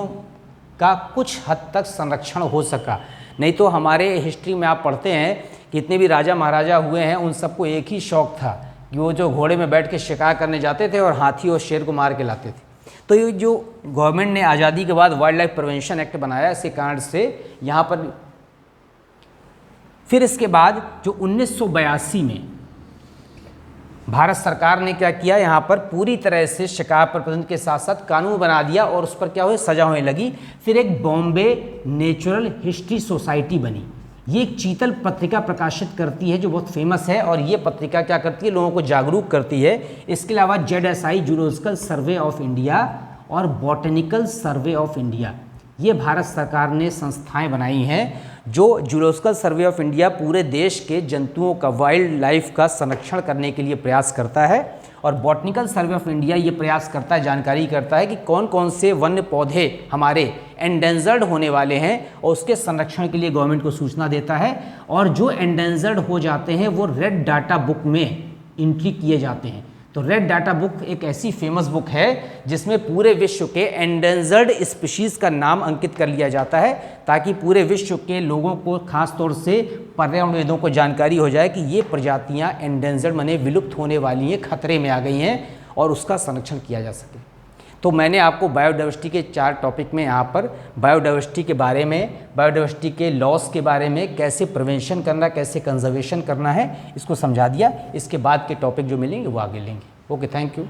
का कुछ हद तक संरक्षण हो सका। नहीं तो हमारे हिस्ट्री में आप पढ़ते हैं कि इतने भी राजा महाराजा हुए हैं उन सबको एक ही शौक था कि वो जो घोड़े में बैठ के शिकार करने जाते थे और हाथी और शेर को मार के लाते थे। तो ये जो गवर्नमेंट ने आज़ादी के बाद वाइल्ड लाइफ प्रिवेंशन एक्ट बनाया, इसी कारण से यहाँ पर फिर इसके बाद जो 1982 में भारत सरकार ने क्या किया, यहाँ पर पूरी तरह से शिकार पर प्रतिबंध के साथ साथ कानून बना दिया और उस पर क्या हुआ, सजा होने लगी। फिर एक बॉम्बे नेचुरल हिस्ट्री सोसाइटी बनी। ये एक चीतल पत्रिका प्रकाशित करती है जो बहुत फेमस है, और ये पत्रिका क्या करती है, लोगों को जागरूक करती है। इसके अलावा ZSI zoological survey of India और बॉटनिकल सर्वे ऑफ इंडिया, ये भारत सरकार ने संस्थाएं बनाई हैं जो जूलॉजिकल सर्वे ऑफ इंडिया पूरे देश के जंतुओं का, वाइल्ड लाइफ का संरक्षण करने के लिए प्रयास करता है। और बॉटनिकल सर्वे ऑफ इंडिया ये प्रयास करता है, जानकारी करता है कि कौन कौन से वन्य पौधे हमारे एंडेंजर्ड होने वाले हैं और उसके संरक्षण के लिए गवर्नमेंट को सूचना देता है। और जो एंडेंजर्ड हो जाते हैं वो रेड डाटा बुक में एंट्री किए जाते हैं। तो रेड डाटा बुक एक ऐसी फेमस बुक है जिसमें पूरे विश्व के एंडेंजर्ड स्पीशीज़ का नाम अंकित कर लिया जाता है, ताकि पूरे विश्व के लोगों को, खास तौर से पर्यावरणविदों को जानकारी हो जाए कि ये प्रजातियां एंडेंजर्ड माने विलुप्त होने वाली हैं, खतरे में आ गई हैं और उसका संरक्षण किया जा सके। तो मैंने आपको बायोडाइवर्सिटी के 4 टॉपिक में यहाँ पर बायोडाइवर्सिटी के बारे में, बायोडाइवर्सिटी के लॉस के बारे में, कैसे प्रिवेंशन करना, कैसे कंजर्वेशन करना है, इसको समझा दिया। इसके बाद के टॉपिक जो मिलेंगे वो आगे लेंगे। Okay, thank you.